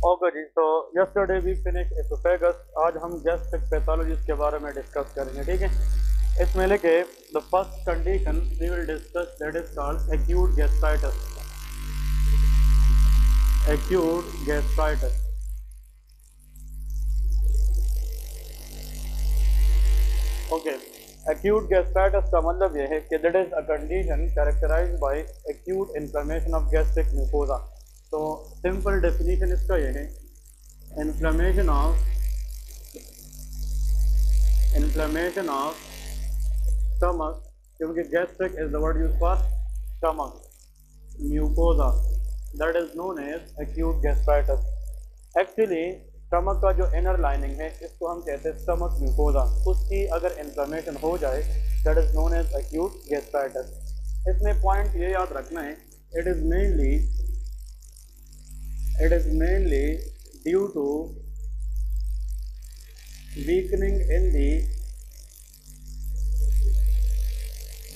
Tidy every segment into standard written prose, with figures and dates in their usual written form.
Okay जी, तो yesterday we finish oesophagus. आज हम गैस्ट्रिक पैथोलॉजीज के बारे में डिस्कस करेंगे, ठीक है। इसमें लिखे the first condition we will discuss that is called acute gastritis. Acute gastritis. Okay, acute gastritis का मतलब यह है कि that is a condition characterised by acute inflammation of gastric mucosa. तो सिंपल डेफिनेशन इसका यह है, इन्फ्लेमेशन ऑफ स्टमक, क्योंकि gastric is the word use for stomach mucosa, that is known as acute gastritis. Actually stomach का जो inner lining है इसको हम कहते हैं स्टमक म्यूकोजा, उसकी अगर इन्फ्लेमेशन हो जाए that is known as acute gastritis. इसमें पॉइंट ये याद रखना है, it is mainly due to weakening in the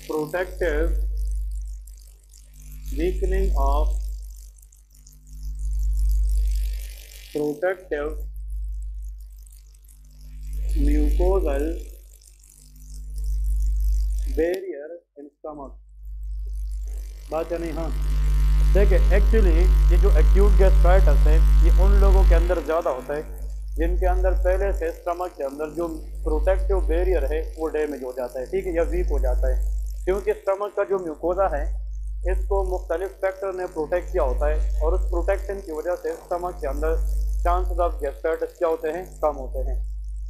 protective weakening of protective mucosal barrier in stomach। बात है नहीं? हाँ, देखिए एक्चुअली ये जो एक्यूट गैस्ट्राइटिस है ये उन लोगों के अंदर ज़्यादा होता है जिनके अंदर पहले से स्टमक के अंदर जो प्रोटेक्टिव बैरियर है वो डैमेज हो जाता है, ठीक है, या वीक हो जाता है। क्योंकि स्टमक का जो म्यूकोजा है इसको मुख्तलिफ फैक्टर ने प्रोटेक्ट किया होता है और उस प्रोटेक्शन की वजह से स्टमक के अंदर चांसेस ऑफ गैस्ट्राइटिस क्या होते हैं, कम होते हैं।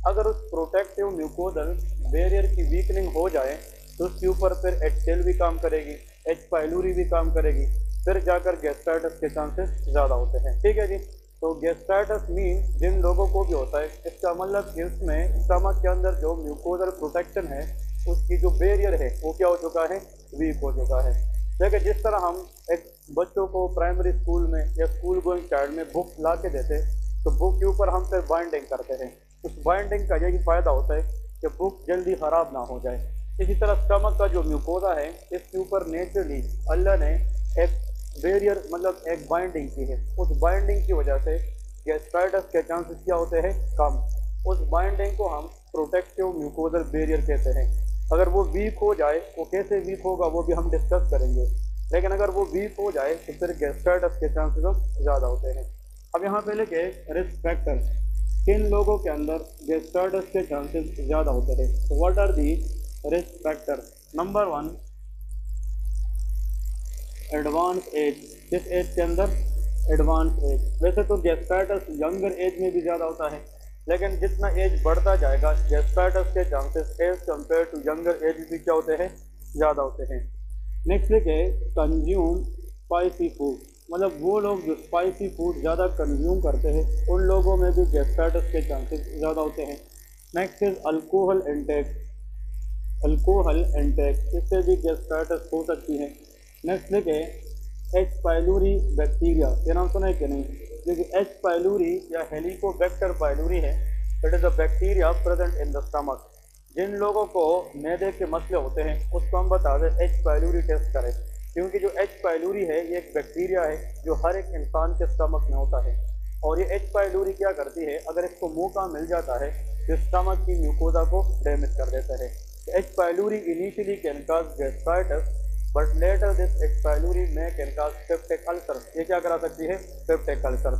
अगर उस प्रोटेक्टिव म्यूकोजल बैरियर की वीकनिंग हो जाए तो उसके ऊपर फिर HCl भी काम करेगी, H पाइलोरी भी काम करेगी, फिर जाकर गैस्ट्राइटिस के चांसेस ज़्यादा होते हैं, ठीक है जी। तो गैस्ट्राइटिस मीन जिन लोगों को भी होता है, इसका मतलब इसमें स्टमक के अंदर जो म्यूकोजल प्रोटेक्शन है उसकी जो बैरियर है वो क्या हो चुका है, वीक हो चुका है। देखिए जिस तरह हम एक बच्चों को प्राइमरी स्कूल में या स्कूल गोइंग चाइल्ड में बुक ला के देते तो बुक के ऊपर हम फिर बाइंडिंग करते हैं, उस बाइंडिंग का यही फ़ायदा होता है कि बुक जल्दी ख़राब ना हो जाए। इसी तरह स्टमक का जो म्यूकोजा है इसके ऊपर नेचुरली अल्लाह ने एक बैरियर मतलब एक बाइंडिंग की है, उस बाइंडिंग की वजह से गैस्ट्राइटिस के चांसेस क्या होते हैं, कम। उस बाइंडिंग को हम प्रोटेक्टिव म्यूकोजल बैरियर कहते हैं। अगर वो वीक हो जाए, वो कैसे वीक होगा वो भी हम डिस्कस करेंगे, लेकिन अगर वो वीक हो जाए तो फिर गैस्ट्राइटिस के चांसेस ज़्यादा होते हैं। अब यहाँ पे लिखे रिस्क फैक्टर, किन लोगों के अंदर गैस्ट्राइटिस के चांसेस ज़्यादा होते हैं। तो what are the risk factor? Number 1, advance age. किस एज के अंदर? Advance age. वैसे तो गैस्ट्राइटिस यंगर एज में भी ज़्यादा होता है, लेकिन जितना एज बढ़ता जाएगा गैस्ट्राइटिस के chances age compare to younger age भी क्या होते हैं, ज़्यादा होते हैं। नेक्स्ट लिखे कंज्यूम स्पाइसी फूड, मतलब वो लोग जो स्पाइसी फूड ज़्यादा कंज्यूम करते हैं उन लोगों में भी गैस्ट्राइटिस के चांसेस ज़्यादा होते हैं। नेक्स्ट इज अल्कोहल इंटेक, इससे भी गैस्ट्राइटिस हो सकती है। नेक्स्ट लिखे H पाइलोरी बैक्टीरिया, ये नाम सुना है कि नहीं? क्योंकि H पाइलोरी या हेलिकोबैक्टर पाइलोरी है, that is a bacteria present in the stomach. जिन लोगों को मैदे के मसले होते हैं उसको हम बता दें H पाइलोरी टेस्ट करें, क्योंकि जो H पाइलोरी है ये एक बैक्टीरिया है जो हर एक इंसान के स्टमक में होता है। और ये H पाइलोरी क्या करती है, अगर इसको मौका मिल जाता है तो स्टमक की म्यूकोजा को डैमेज कर देता है। H pylori initially can cause gastritis but later this H pylori में कैन कॉज पेप्टिक अल्सर, ये क्या करा सकती है, पेप्टिक अल्सर।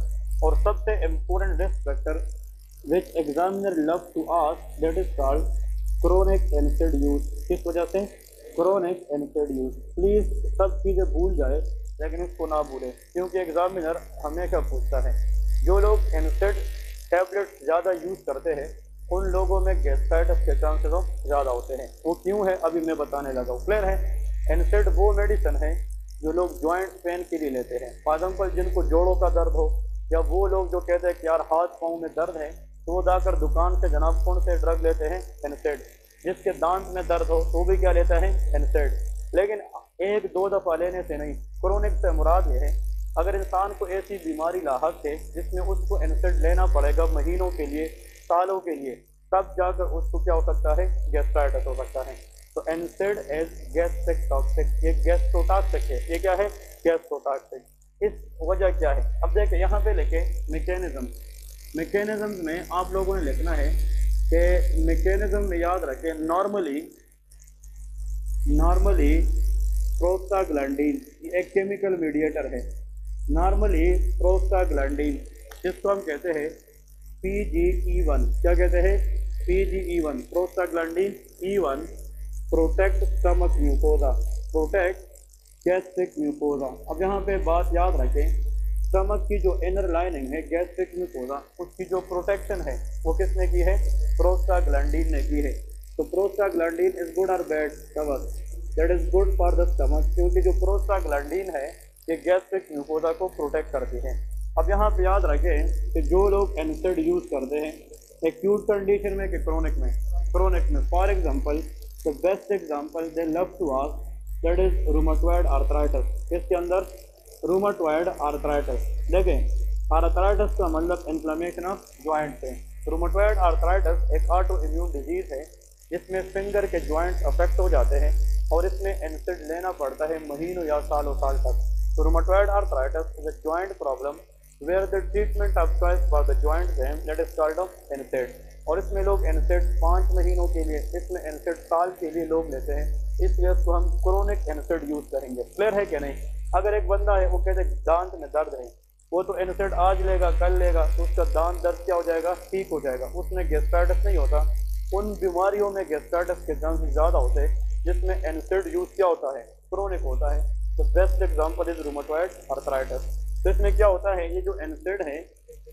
और सबसे important risk factor which examiner love to ask that is called chronic NSAID use. किस वजह से? Chronic NSAID use. प्लीज़ सब चीज़ें भूल जाए लेकिन इसको ना भूलें, क्योंकि एग्जामिनर हमेशा पूछता है जो लोग एनसेड टैबलेट ज़्यादा यूज़ करते हैं उन लोगों में गैस्ट्राइटिस के चांसेस ज़्यादा होते हैं। वो क्यों है अभी मैं बताने लगा हूँ, क्लियर है? एनसेड वो मेडिसिन है जो लोग जॉइंट पेन के लिए लेते हैं। फॉर एग्जाम्पल जिनको जोड़ों का दर्द हो, या वो लोग जो कहते हैं कि यार हाथ पाँव में दर्द है, तो वो जाकर दुकान से जनाब कौन से ड्रग लेते हैं, एनसेड। जिसके दांत में दर्द हो तो भी क्या लेता है, एनसेड। लेकिन एक दो दफ़ा लेने से नहीं, क्रोनिक से मुराद ये है अगर इंसान को ऐसी बीमारी लाहक है जिसमें उसको एनसेड लेना पड़ेगा महीनों के लिए, सालों के लिए, तब जाकर उसको क्या हो सकता है, गैस्ट्राइटिस हो सकता है। तो एनसेड एज गैस्ट्रिक टॉक्सिक, ये गैस्ट्रोटॉक्सिक है। ये क्या है, गैस्ट्रोटॉक्सिक। इस वजह क्या है? अब देखें यहाँ पे लिखे मैकेनिज्म में आप लोगों ने लिखना है कि मैकेनिज्म में याद रखें नॉर्मली प्रोस्टाग्लैंडिन एक केमिकल मीडिएटर है। नॉर्मली प्रोस्टाग्लैंडिन जिसको हम कहते हैं PGE1, क्या कहते हैं? PGE1 prostaglandin E1 protect stomach mucosa, protect gastric mucosa. अब यहाँ पे बात याद रखें, स्टमक की जो इनर लाइनिंग है गैस्ट्रिक म्यूकोजा, उसकी जो प्रोटेक्शन है वो किसने की है? प्रोस्टाग्लैंडिन ने की है। तो प्रोस्टाग्लैंडिन इज गुड और bad? Stomach that is good for the stomach, क्योंकि जो प्रोस्टाग्लैंडिन है ये गैस्ट्रिक म्यूकोजा को प्रोटेक्ट करती है। अब यहाँ पे याद रखें कि जो लोग एनसेड यूज़ करते हैं एक्यूट कंडीशन में कि क्रोनिक में for example the best example they love to ask that is rheumatoid arthritis. इसके अंदर रूमेटॉइड आर्थराइटिस, देखें आर्थराइटिस का मतलब इन्फ्लेमेशन ऑफ जॉइंट है। रूमेटॉइड आर्थराइटिस एक ऑटो इम्यून डिजीज है जिसमें फिंगर के जॉइंट्स अफेक्ट हो जाते हैं और इसमें एनसेड लेना पड़ता है महीनों या सालों साल तक। तो rheumatoid arthritis is a joint problem where the treatment of choice for the joint pain that is called of NSAID. और इसमें लोग एनसेड 5 महीनों के लिए, इसमें एनसेड साल के लिए लोग लेते हैं, इसलिए इसको हम क्रोनिक एनसेड यूज़ करेंगे। क्लियर है कि नहीं? अगर एक बंदा है वो कहते दांत में दर्द है, वो तो एनसेड आज लेगा कल लेगा तो उसका दांत दर्द क्या हो जाएगा? ठीक हो जाएगा, उसमें गैस्ट्राइटिस नहीं होता। उन बीमारियों में गैस्ट्राइटिस के चांसेस ज़्यादा होते हैं जिसमें एनसेड यूज़ क्या होता है? क्रोनिक होता है। तो best example is rheumatoid arthritis. तो इसमें क्या होता है, ये जो एनसेड है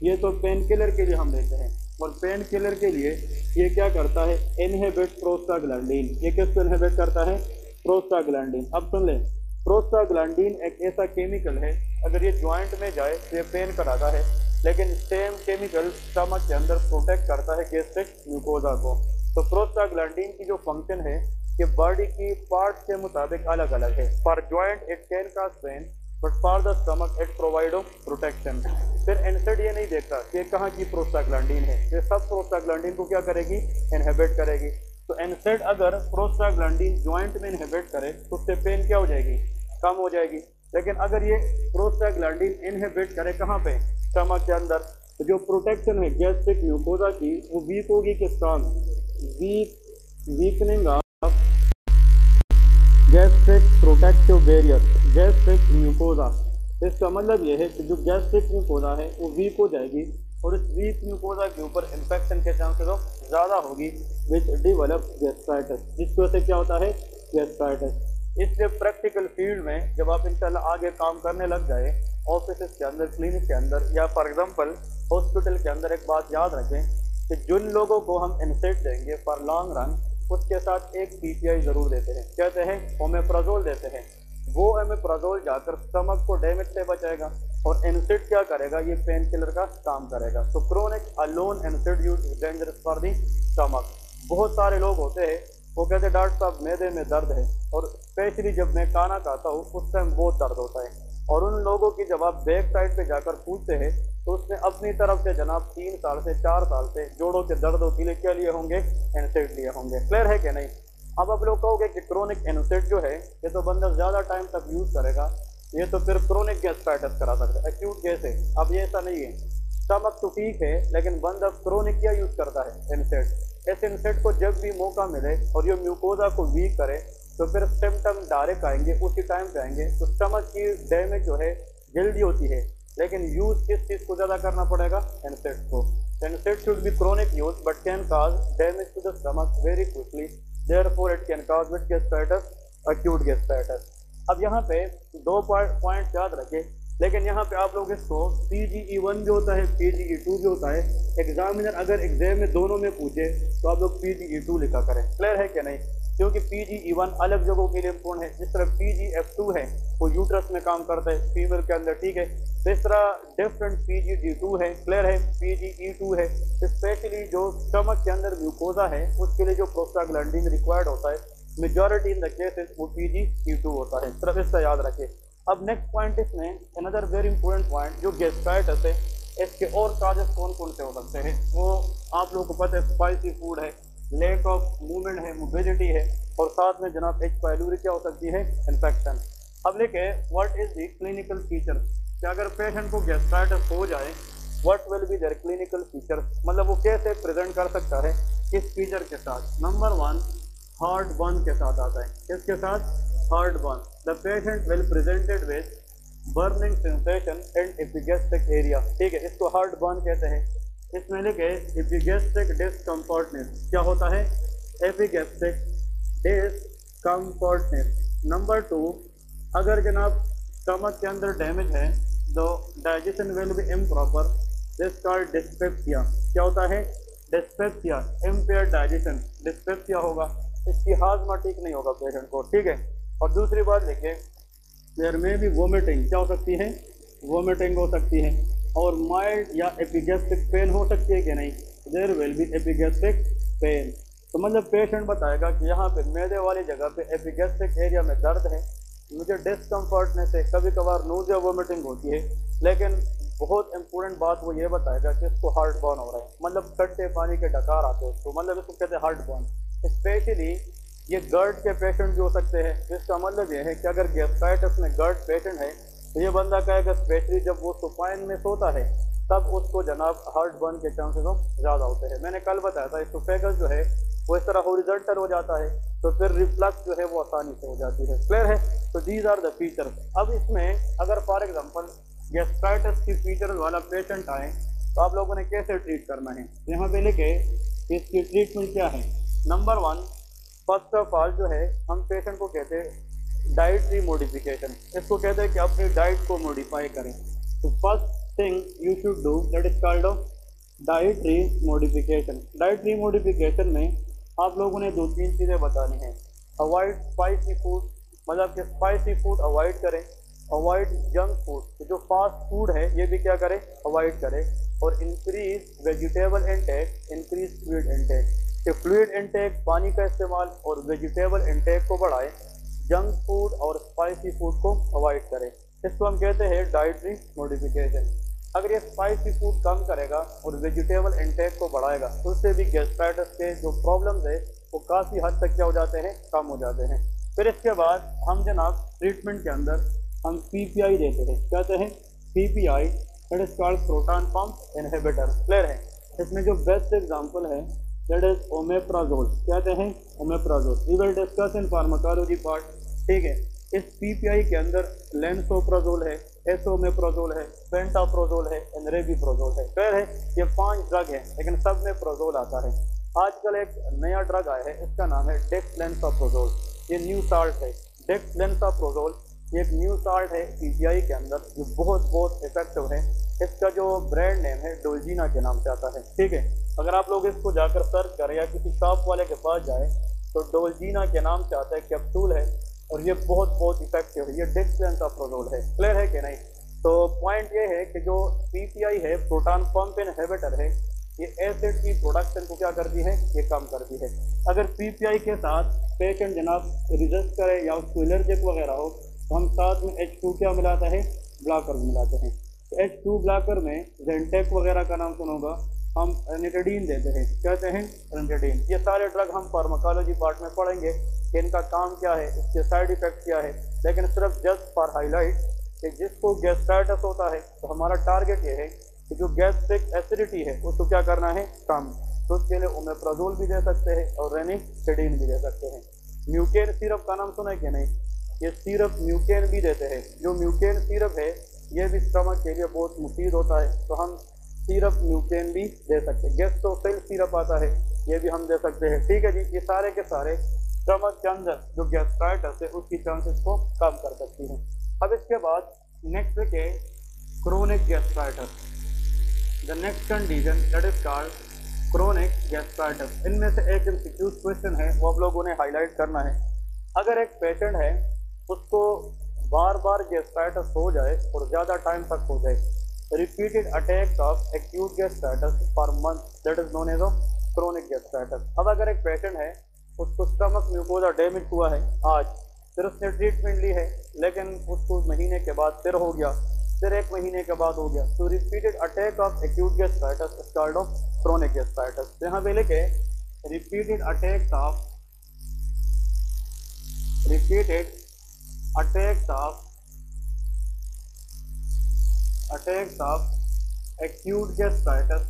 ये तो पेन किलर के लिए हम लेते हैं, और पेन किलर के लिए ये क्या करता है? Inhibit prostaglandin. ये किसको इनहिबिट करता है? प्रोस्टाग्लैंडिन। अब सुन लें, प्रोस्टाग्लैंडिन एक ऐसा केमिकल है अगर ये ज्वाइंट में जाए तो ये पेन कराता है, लेकिन सेम केमिकल स्टमक के अंदर प्रोटेक्ट करता है गैस्ट्रिक म्यूकोजा को। तो प्रोस्टाग्लैंडिन की जो फंक्शन है ये बॉडी की पार्ट्स के मुताबिक अलग अलग है। For joint it can cause pen but for the stomach it provide protection. फिर एनसेड ये नहीं देखता कि ये कहाँ की प्रोस्टाग्लैंडिन है, ये सब प्रोस्टाग्लैंडिन को क्या करेगी? इनहिबिट करेगी। तो एनसेड अगर प्रोस्टाग्लैंडिन ज्वाइंट में इनहिबिट करे तो उससे पेन क्या हो जाएगी? कम हो जाएगी। लेकिन अगर ये प्रोस्टाग्लैंडिन इनहिबिट करे कहाँ पे? स्टमक के अंदर, तो जो प्रोटेक्शन है गैस्ट्रिक म्यूकोजा की वो वीक होगी कि strong? Weakening of gastric protective barrier, gastric mucosa. इसका मतलब ये है कि जो गैस्ट्रिक म्यूकोजा है वो वीक हो जाएगी और इस वीक म्यूकोजा के ऊपर इन्फेक्शन के चांसेस ज़्यादा होगी विच डेवलप गैस्ट्राइटिस, जिसकी वजह से क्या होता है? गैस्ट्राइटिस। इसलिए प्रैक्टिकल फील्ड में जब आप इंशाल्लाह आगे काम करने लग जाए ऑफिस के अंदर, क्लिनिक के अंदर या फॉर एग्जांपल हॉस्पिटल के अंदर, एक बात याद रखें कि जिन लोगों को हम एनसेड देंगे फॉर लॉन्ग रन उसके साथ एक पीपीआई ज़रूर देते हैं, कहते हैं ओमेप्राजोल देते हैं। वो ओमेप्राजोल जाकर स्टमक को डैमेज से बचाएगा और एनसेड क्या करेगा? ये पेन किलर का काम करेगा। तो chronic alone एनसेड use dangerous for the stomach. बहुत सारे लोग होते हैं वो कहते हैं डॉक्टर साहब मैदे में दर्द है, और स्पेशली जब मैं खाना खाता हूँ उस टाइम बहुत दर्द होता है, और उन लोगों की जब आप बैक साइड पे जाकर पूछते हैं तो उसने अपनी तरफ से जनाब 3 साल से 4 साल से जोड़ों के दर्दों के लिए क्या लिए होंगे? एनसेड लिए होंगे। क्लियर है कि नहीं? अब आप लोग कहोगे कि क्रोनिक एनसेड जो है ये तो बंदा ज़्यादा टाइम तक यूज़ करेगा, ये तो फिर क्रोनिक गैस्ट्राइटिस करा सकता है, एक्यूट कैसे? अब ये ऐसा नहीं है, स्टमक तो ठीक है लेकिन बंदा क्रोनिक क्या यूज़ करता है? एनसेड। इस एनसेड को जब भी मौका मिले और ये म्यूकोजा को वीक करे तो फिर सिम्टम डायरेक्ट आएंगे, उसी टाइम पे आएंगे। तो स्टमक की डैमेज जो है जल्दी होती है, लेकिन यूज़ किस चीज़ को ज़्यादा करना पड़ेगा? एनसेड को। NSAID should be chronic use but can cause damage to the stomach very quickly, therefore it can cause with gastritis, acute gastritis. अब यहाँ पे 2 पॉइंट याद रखें, लेकिन यहाँ पे आप लोग इसको PGE1 जो होता है PGE2 जो होता है, एग्जामिनर अगर एग्जाम में दोनों में पूछे तो आप लोग PGE2 लिखा करें। क्लियर है कि नहीं? क्योंकि PGE1 अलग जगहों के लिए पूर्ण है, जिस तरह PGF2 है वो यूट्रस में काम करता है फीमेल के अंदर, ठीक है। तो इस तरह डिफरेंट PGD2 है, क्लियर है, PGE2 है। स्पेशली जो स्टमक के अंदर म्यूकोजा है उसके लिए जो प्रोस्टाग्लैंडिन रिक्वायर्ड होता है मेजॉरिटी इन द केसेस वो PGE2 होता है, सिर्फ इसका याद रखें। अब नेक्स्ट पॉइंट इसमें अनदर वेरी इंपॉर्टेंट पॉइंट, जो गैस्ट्राइटिस है इसके और काजेस कौन कौन से हो सकते हैं? वो आप लोगों को पता है, स्पाइसी फूड है, लैक ऑफ मूवमेंट है, मोबिलिटी है, और साथ में जनाब H. पाइलोरी क्या हो सकती है? इन्फेक्शन। अब लेके what is the clinical feature? कि अगर पेशेंट को गैस्ट्राइटिस हो जाए what will be their clinical feature, मतलब वो कैसे प्रेजेंट कर सकता है किस फीचर के साथ। नंबर 1 हार्ट बर्न के साथ आता है। किसके साथ? Heart burn. The patient will presented with burning sensation and epigastric area. ठीक है, इसको हार्ट बर्न कहते हैं। इसमें लिखे एपिगैस्ट्रिक डिस्कम्फर्टनेस। क्या होता है? एपिगैस्ट्रिक डिस्कम्फर्टनेस। नंबर 2, अगर जनाब स्टमक के अंदर डैमेज है तो digestion will be improper, this called dyspepsia. क्या होता है? डिस्पेप्सिया, इम्पेयर डाइजेशन, डिस्पेप्सिया होगा, इसकी हाजमा ठीक नहीं होगा पेशेंट को। ठीक है, और दूसरी बात देखिए देयर में भी वोमिटिंग। क्या हो सकती है? वोमिटिंग हो सकती है। और माइल्ड या एपिगैस्ट्रिक पेन हो सकती है कि नहीं? There will be epigastric pain. तो मतलब पेशेंट बताएगा कि यहाँ पे मैदे वाली जगह पे एपिगैस्ट्रिक एरिया में दर्द है, मुझे डिस्कम्फर्टनेस है, कभी कभार नोज़िया वोमिटिंग होती है, लेकिन बहुत इंपॉर्टेंट बात वो ये बताएगा कि इसको हार्ट बर्न हो रहा है, मतलब खट्टे पानी के डकार आते हैं उसको, मतलब इसको कहते हैं हार्ट बर्न। स्पेशली ये गर्ड के पेशेंट भी हो सकते हैं। इसका मतलब ये है कि अगर गैस्ट्राइटिस में गर्ड पेशेंट है तो ये बंदा कहेगा स्पेशली जब वो सुपाइन में सोता है तब उसको जनाब हार्ट बर्न के चांसेस ज़्यादा होते हैं। मैंने कल बताया था इसोफेगस जो है वो इस तरह हॉरिजॉन्टल हो जाता है तो फिर रिफ्लक्स जो है वो आसानी से हो जाती है। क्लियर है? तो दीज आर द फीचर्स। अब इसमें अगर फॉर एग्जांपल गैस्ट्राइटिस की फीचर वाला पेशेंट आए तो आप लोगों ने कैसे ट्रीट करना है? यहाँ पे लिखे इसकी ट्रीटमेंट क्या है। नंबर 1, फर्स्ट ऑफ ऑल जो है हम पेशेंट को कहते हैं डाइटरी मॉडिफिकेशन। इसको कहते हैं कि अपनी डाइट को मॉडिफाई करें। तो first thing you should do that is called dietary modification. Dietary modification में आप लोगों ने 2-3 चीज़ें बतानी हैं। अवॉइड स्पाइसी फूड, मतलब कि स्पाइसी फूड अवॉइड करें। अवॉइड जंक फूड, तो जो फास्ट फूड है ये भी क्या करें? अवॉइड करें। और increase vegetable intake, increase fluid intake, कि फ्लूइड इंटेक पानी का इस्तेमाल और वेजिटेबल इंटेक को बढ़ाएं। जंक फूड और स्पाइसी फूड को अवॉइड करें। इसको हम कहते हैं डाइटरी मॉडिफिकेशन। अगर ये स्पाइसी फूड कम करेगा और वेजिटेबल इंटेक को बढ़ाएगा तो उससे भी गैस्ट्राइटिस के जो प्रॉब्लम्स है वो काफ़ी हद तक क्या हो जाते हैं? कम हो जाते हैं। फिर इसके बाद हम जनाब ट्रीटमेंट के अंदर हम पीपीआई देते हैं। कहते हैं PPI, that is called proton pump inhibitor. Clear है? इसमें जो बेस्ट एग्जांपल है दैट इज ओमेप्राजोल। कहते हैं omeprazole. We will discuss in pharmacology part. ठीक है, इस पीपीआई के अंदर लेंसोप्राजोल है, एसोमेप्राजोल है, पेंटाप्रोजोल है, एनरेबिप्रोजोल है। क्लियर है? ये 5 ड्रग है लेकिन सब में प्रोजोल आता है। आजकल एक नया ड्रग आया है, इसका नाम है डेक्सलेंसाप्रोजोल। ये न्यू साल्ट है। डेक्सलेंसाप्रोजोल ये एक न्यू साल्ट है पीपीआई के अंदर जो बहुत इफेक्टिव है। इसका जो ब्रांड नेम है डोलजीना के नाम से आता है। ठीक है, अगर आप लोग इसको जाकर सर्च करें या किसी शॉप वाले के पास जाए तो डोलजीना के नाम से आता है, कैप्सूल है और ये बहुत इफेक्टिव है। ये डेक्सलेंसाप्रोजोल है। क्लियर है कि नहीं? तो पॉइंट ये है कि जो पीपीआई है प्रोटॉन पंप इनहिबिटर है, ये एसिड की प्रोडक्शन को क्या करती है? ये कम करती है। अगर पीपीआई के साथ पेशेंट जनाब रिजस्ट करे या उसको एलर्जिक वगैरह हो तो हम साथ में H2 क्या मिलाते हैं? ब्लॉकर मिलाते हैं। तो H2 ब्लॉकर में जेंटेक वगैरह का नाम सुनोगा, हम रेनिटेडीन देते हैं। कहते हैं रेनिटेडीन। ये सारे ड्रग हम फार्माकोलॉजी पार्ट में पढ़ेंगे कि इनका काम क्या है, इसके साइड इफेक्ट क्या है। लेकिन सिर्फ जस्ट फॉर हाईलाइट कि जिसको गैस्ट्राइटिस होता है तो हमारा टारगेट ये है कि जो गैस्ट्रिक एसिडिटी है उसको क्या करना है? कम। तो उसके लिए ओमेप्राजोल भी दे सकते हैं और रेनिटेडीन भी दे सकते हैं। म्यूकेन सिरप का नाम सुना है कि नहीं? ये सिरप म्यूकेन भी देते हैं। जो म्यूकेन सिरप है ये भी स्टमक के लिए बहुत मुफीद होता है, तो हम सिरप म्यूकेन भी दे सकते हैं। गैस्ट्रोसेल सिरप आता है, ये भी हम दे सकते हैं। ठीक है जी, ये सारे के सारे स्टमक के अंदर जो गैस्ट्राइटिस है उसकी चांसेस को कम कर सकती हैं। अब इसके बाद नेक्स्ट के chronic gastritis. The next condition that is called chronic gastritis. इनमें से एक एमसीक्यू क्वेश्चन है वो आप लोगों ने हाईलाइट करना है। अगर एक पेशेंट है उसको बार बार गैस्ट्राइटिस हो जाए और ज़्यादा टाइम तक हो जाए, repeated attacks of acute gastritis for month, that is known as chronic gastritis. अब अगर एक पेशेंट है उसको स्टमक म्यूकोजा डैमेज हुआ है आज, फिर उसने ट्रीटमेंट ली है लेकिन उसको महीने के बाद फिर हो गया, फिर 1 महीने के बाद हो गया, तो repeated attack of acute gastritis is called chronic gastritis. यहाँ पे लिखे repeated attacks of attacks of acute gastritis,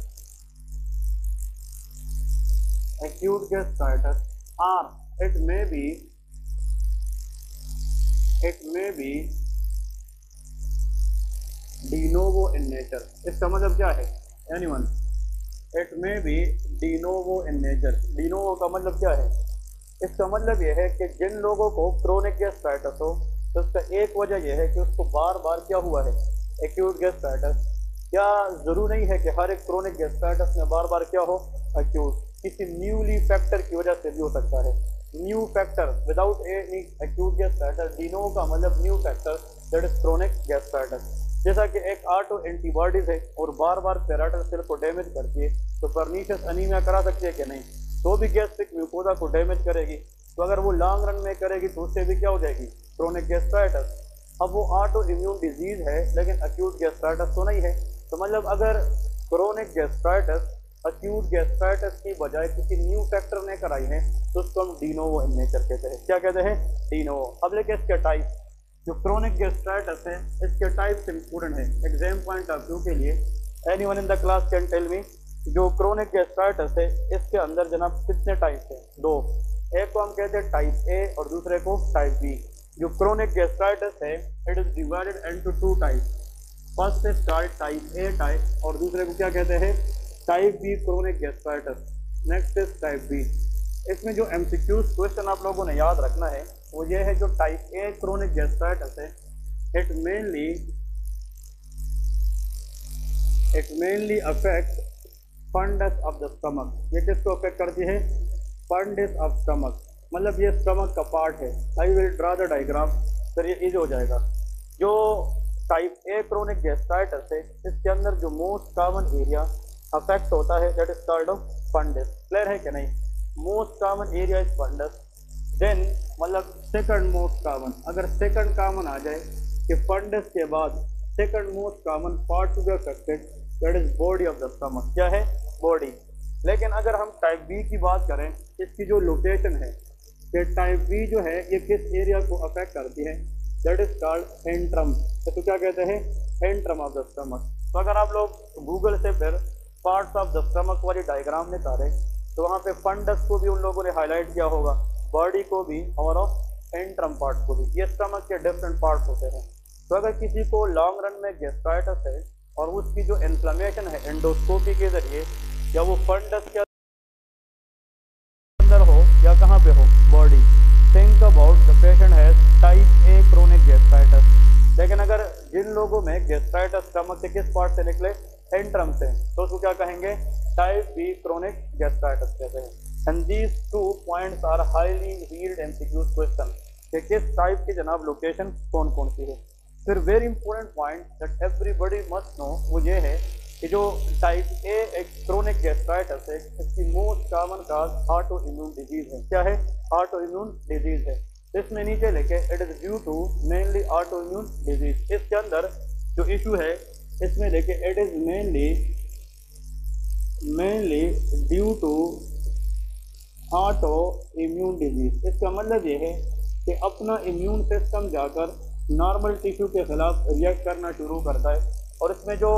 or it may be de novo in nature. इसका मतलब क्या है? Anyone? It may be de novo in nature. De novo का मतलब क्या है? इसका मतलब यह है कि जिन लोगों को क्रोनिक गैस्ट्राइटिस हो तो उसका एक वजह यह है कि उसको बार बार क्या हुआ है, एक्यूट गैस्ट्राइटिस। क्या जरूर नहीं है कि हर एक क्रोनिक गैस्ट्राइटिस में बार बार क्या हो, एक्यूट, किसी न्यूली फैक्टर की वजह से भी हो सकता है। New factor without any acute gastritis, de novo का मतलब new factor that is chronic gastritis. जैसा कि एक ऑटो एंटीबॉडीज है और बार बार पैराइटल सेल को डैमेज करती है तो परनीशियस अनीमिया करा सकती है कि नहीं, तो भी गैस्ट्रिक म्यूकोसा को डैमेज करेगी। तो अगर वो लॉन्ग रन में करेगी तो उससे भी क्या हो जाएगी, क्रोनिक गैस्ट्राइटिस। अब वो ऑटो इम्यून डिजीज है लेकिन एक्यूट गैस्ट्राइटिस तो नहीं है, तो मतलब अगर क्रोनिक गैस्ट्राइटिस एक्यूट गैस्ट्राइटिस की बजाय किसी न्यू फैक्टर ने कराई है तो उसको हम डी नोवो इन नेचर कहते हैं। क्या कहते हैं? De novo. अब लेके इसके टाइप, जो क्रोनिक गैस्ट्राइटिस है इसके टाइप्स इंपॉर्टेंट है एग्जाम पॉइंट ऑफ व्यू के लिए। Anyone in the class can tell me, जो क्रोनिक गैस्ट्राइटिस है इसके अंदर जनाब कितने टाइप हैं? दो। एक को हम कहते हैं टाइप ए और दूसरे को टाइप बी। जो क्रोनिक गैस्ट्राइटिस है it is divided into two type. First is called type A type और दूसरे को क्या कहते हैं, type B chronic gastritis. Next is type B. इसमें जो एमसीक्यू क्वेश्चन आप लोगों ने याद रखना है वो ये है, जो टाइप ए क्रोनिक गैस्ट्राइटिस है it mainly affect fundus of the stomach. ये किसको अफेक्ट करती है? फंडस ऑफ स्टमक, मतलब ये स्टमक का पार्ट है। I will draw the diagram, फिर ये इज हो जाएगा। जो टाइप ए क्रोनिक गैस्ट्राइटिस है इसके अंदर जो मोस्ट कॉमन एरिया अफेक्ट होता है that is called fundus. Clear है कि नहीं? Most common area is fundus. Then मतलब सेकंड मोस्ट कॉमन, अगर सेकंड कॉमन आ जाए कि फंडस के बाद second most common part to be affected that is body of the stomach. क्या है? बॉडी। लेकिन अगर हम टाइप बी की बात करें, इसकी जो लोकेशन है कि टाइप बी जो है ये किस एरिया को अफेक्ट करती है दैट इज कॉल्ड एंट्रम। तो क्या कहते हैं? Antrum of the stomach. तो अगर आप लोग गूगल से फिर पार्ट्स ऑफ द स्टमक वाली डायग्राम निकालें तो वहाँ पे फंडस को भी उन लोगों ने हाईलाइट किया होगा, बॉडी को भी और एंट्रम पार्ट को भी। ये स्टमक के डिफरेंट पार्ट्स होते हैं। तो अगर किसी को लॉन्ग रन में गैस्ट्राइटिस है और उसकी जो इन्फ्लेमेशन है एंडोस्कोपी के जरिए, या वो फंडस के अंदर हो या कहाँ पे हो, body, think about the patient has type A chronic gastritis. लेकिन अगर जिन लोगों में गैस्ट्राइटिस स्टमक के किस पार्ट से निकले, एंट्रम से, तो उसको क्या कहेंगे? टाइप बी क्रोनिक गैस्ट्राइटिस कहते हैं। And these two points are highly yield MCQ question कि किस टाइप की जनाब लोकेशन कौन कौन सी है। फिर very important point that everybody must know वो ये है कि जो टाइप ए एक क्रोनिक गैस्ट्राइटिस है इसकी most common cause auto immune disease है। क्या है? ऑटो इम्यून डिजीज है। इसमें नीचे लिखे it is due to mainly auto immune disease. इसके अंदर जो इशू है इसमें लिखे it is mainly due to auto immune disease. इसका मतलब ये है कि अपना इम्यून सिस्टम जाकर नॉर्मल टिश्यू के खिलाफ रिएक्ट करना शुरू करता है। और इसमें जो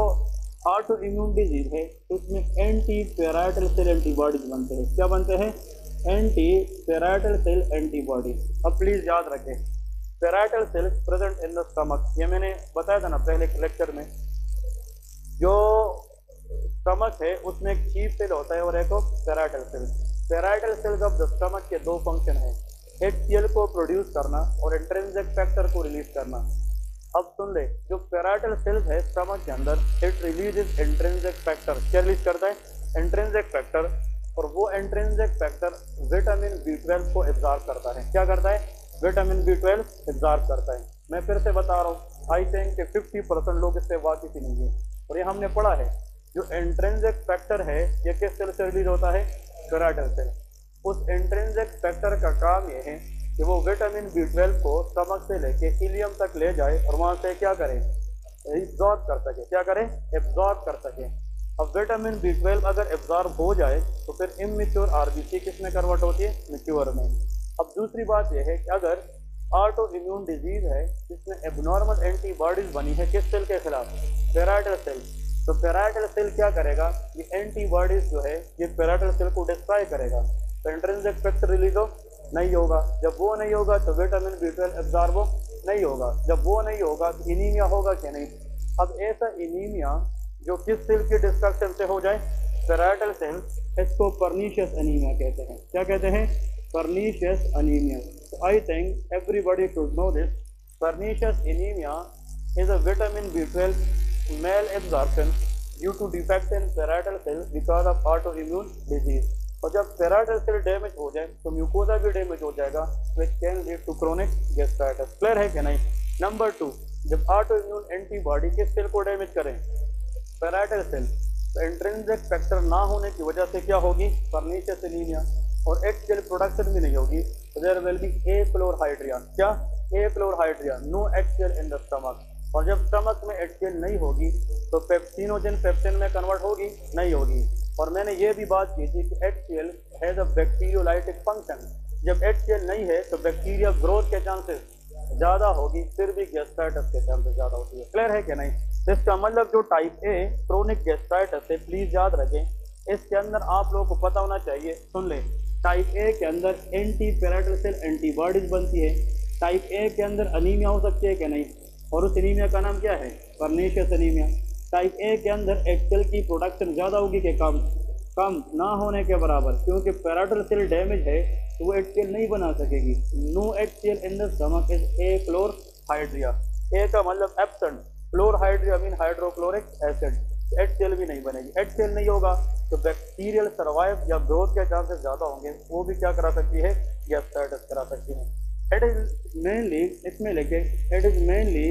ऑटो इम्यून डिजीज है उसमें एंटी पैराइटल सेल एंटीबॉडीज बनते हैं। क्या बनते हैं? Anti parietal cell antibody. अब प्लीज़ याद रखें, parietal cells present in the stomach, ये मैंने बताया था ना पहले लेक्चर में। जो स्टमक है उसमें एक चीफ सेल होता है और एक parietal cell. Parietal cells of the stomach के दो फंक्शन है, HCl को प्रोड्यूस करना और इंट्रिंसिक फैक्टर को रिलीज करना। अब सुन ले, जो पैराइटल सेल्स है स्टमक के अंदर इट रिलीजेस इंट्रिंसिक फैक्टर। क्या रिलीज करता है? Intrinsic factor. और वो इंट्रिंसिक फैक्टर विटामिन B12 को एब्जॉर्ब करता है। क्या करता है? विटामिन B12 एब्जॉर्ब करता है। मैं फिर से बता रहा हूँ, आई थिंक कि 50% लोग इससे वाकिफ ही नहीं है और ये हमने पढ़ा है। जो इंट्रिंसिक फैक्टर है ये किस सेल से रिलीज होता है? Parietal cell. उस इंट्रिंसिक फैक्टर का काम ये है कि वो विटामिन B12 को स्टमक से लेके इलियम तक ले जाए और वहाँ से क्या करें? एब्जॉर्ब कर सके। क्या करें? एब्जॉर्ब कर सके। अब विटामिन B12 अगर एब्जॉर्ब हो जाए तो फिर इमेच्योर RBC किस में कन्वर्ट होती है? मैच्योर में। अब दूसरी बात यह है कि अगर ऑटो इम्यून डिजीज है जिसमें एबनॉर्मल एंटीबॉडीज बनी है किस सेल के खिलाफ, पैराइटल सेल। तो पैराइटल सेल क्या करेगा, ये एंटीबॉडीज जो है ये पैराइटल सेल को डिस्ट्रॉय करेगा, तो इंट्रिंसिक फैक्टर रिलीज नहीं होगा। जब वो नहीं होगा तो विटामिन B12 एब्जॉर्ब नहीं होगा। जब वो नहीं होगा तो इनीमिया होगा क्या नहीं। अब ऐसा इनीमिया जो किस सेल की डिस्ट्रक्शन से हो जाए, पैराइटल सेल, इसको पर्नीशियस एनीमिया कहते हैं। क्या कहते हैं, pernicious anaemia. So I think everybody should know this. Pernicious anemia is a vitamin B12 malabsorption due to defect in parietal cell because of autoimmune disease. और जब पैराइटल सेल डैमेज हो जाए तो म्यूकोजा भी डैमेज हो जाएगा, which can lead to chronic gastritis. Clear है कि नहीं। नंबर 2, जब ऑटो इम्यून एंटीबॉडी किस सेल को डैमेज करें, पैराइटल सेल, तो इंट्रिंसिक फैक्टर ना होने की वजह से क्या होगी, पर्नीशियस एनीमिया, और HCl प्रोडक्शन भी नहीं होगी। There will be achlorhydria. क्या, achlorhydria, no HCl in the stomach. और जब स्टमक में HCl नहीं होगी तो पेप्सिनोजन पेप्सिन में कन्वर्ट होगी, नहीं होगी। और मैंने ये भी बात की थी कि HCl हैज अ बैक्टीरियोलाइटिक फंक्शन। जब HCl नहीं है तो बैक्टीरिया ग्रोथ के चांसेस ज़्यादा होगी, फिर भी गैस्ट्राइटिस के चांसेस ज़्यादा होती है। क्लियर है कि नहीं। इसका मतलब जो टाइप ए क्रोनिक गैस्ट्राइटिस है, प्लीज़ याद रखें, इसके अंदर आप लोगों को पता होना चाहिए, सुन ले, टाइप ए के अंदर एंटी पैराइटल सेल एंटीबॉडीज बनती है। टाइप ए के अंदर अनीमिया हो सकती है कि नहीं, और उस अनीमिया का नाम क्या है, पर्नीशियस अनीमिया। टाइप ए के अंदर HCl की प्रोडक्शन ज़्यादा होगी कि कम, कम ना होने के बराबर, क्योंकि पैराइटल सेल डैमेज है तो वो HCl नहीं बना सकेगी। No HCl in the stomach is achlorhydria. A का मतलब absent, chlorhydria mean hydrochloric acid, HCl भी नहीं बनेगी। HCl नहीं होगा तो बैक्टीरियल सर्वाइव या ग्रोथ के चांसेस ज़्यादा होंगे, वो भी क्या करा सकती है, गैस्ट्राइटिस करा सकती है। इट इज मेनली, इसमें लेके, it is mainly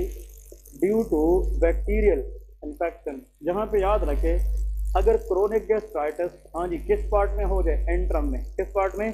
due to bacterial infection. जहाँ पे याद रखे, अगर क्रोनिक गैस्ट्राइटिस, हाँ जी, किस पार्ट में हो जाए, एंट्रम में। किस पार्ट में,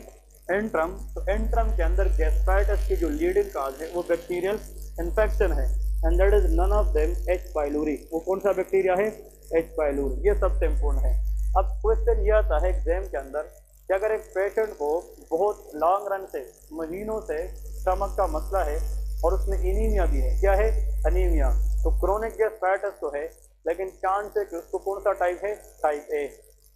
एंट्रम। तो एंट्रम के अंदर गैस्ट्राइटिस की जो लीडिंग काज है वो बैक्टीरियल इन्फेक्शन है, and that is none of them H. pylori। वो कौन सा बैक्टीरिया है, H. pylori। ये सबसे इम्पोर्टेंट है। अब क्वेश्चन ये आता है एग्जाम के अंदर कि अगर एक पेशेंट को बहुत लॉन्ग रन से, महीनों से स्टमक का मसला है और उसमें एनीमिया भी है, क्या है, अनीमिया, तो क्रोनिक गैस्ट्राइटिस तो है, लेकिन चांस है कि उसको कौन सा टाइप है, टाइप ए।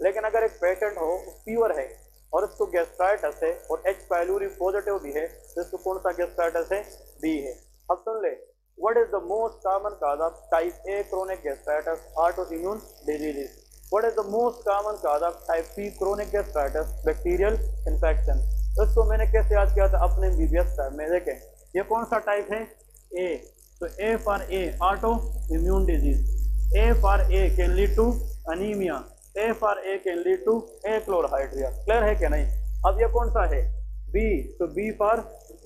लेकिन अगर एक पेशेंट हो फीवर है और उसको गैस्ट्राइटिस है और H. pylori पॉजिटिव भी है, तो उसको कौन सा गैस्ट्राइटिस है, बी है। अब सुन ले, what is the most common cause of type A chronic gastritis, autoimmune disease. What is the most common cause of type C chronic gastritis, bacterial infection। इसको मैंने कैसे याद किया था अपने BBS टाइम में। देखें ये कौन सा टाइप है, A। तो A for A, auto immune disease. A for A can lead to anemia, A for A can lead to achlorhydria. Clear है क्या नहीं। अब ये कौन सा है, B। तो B for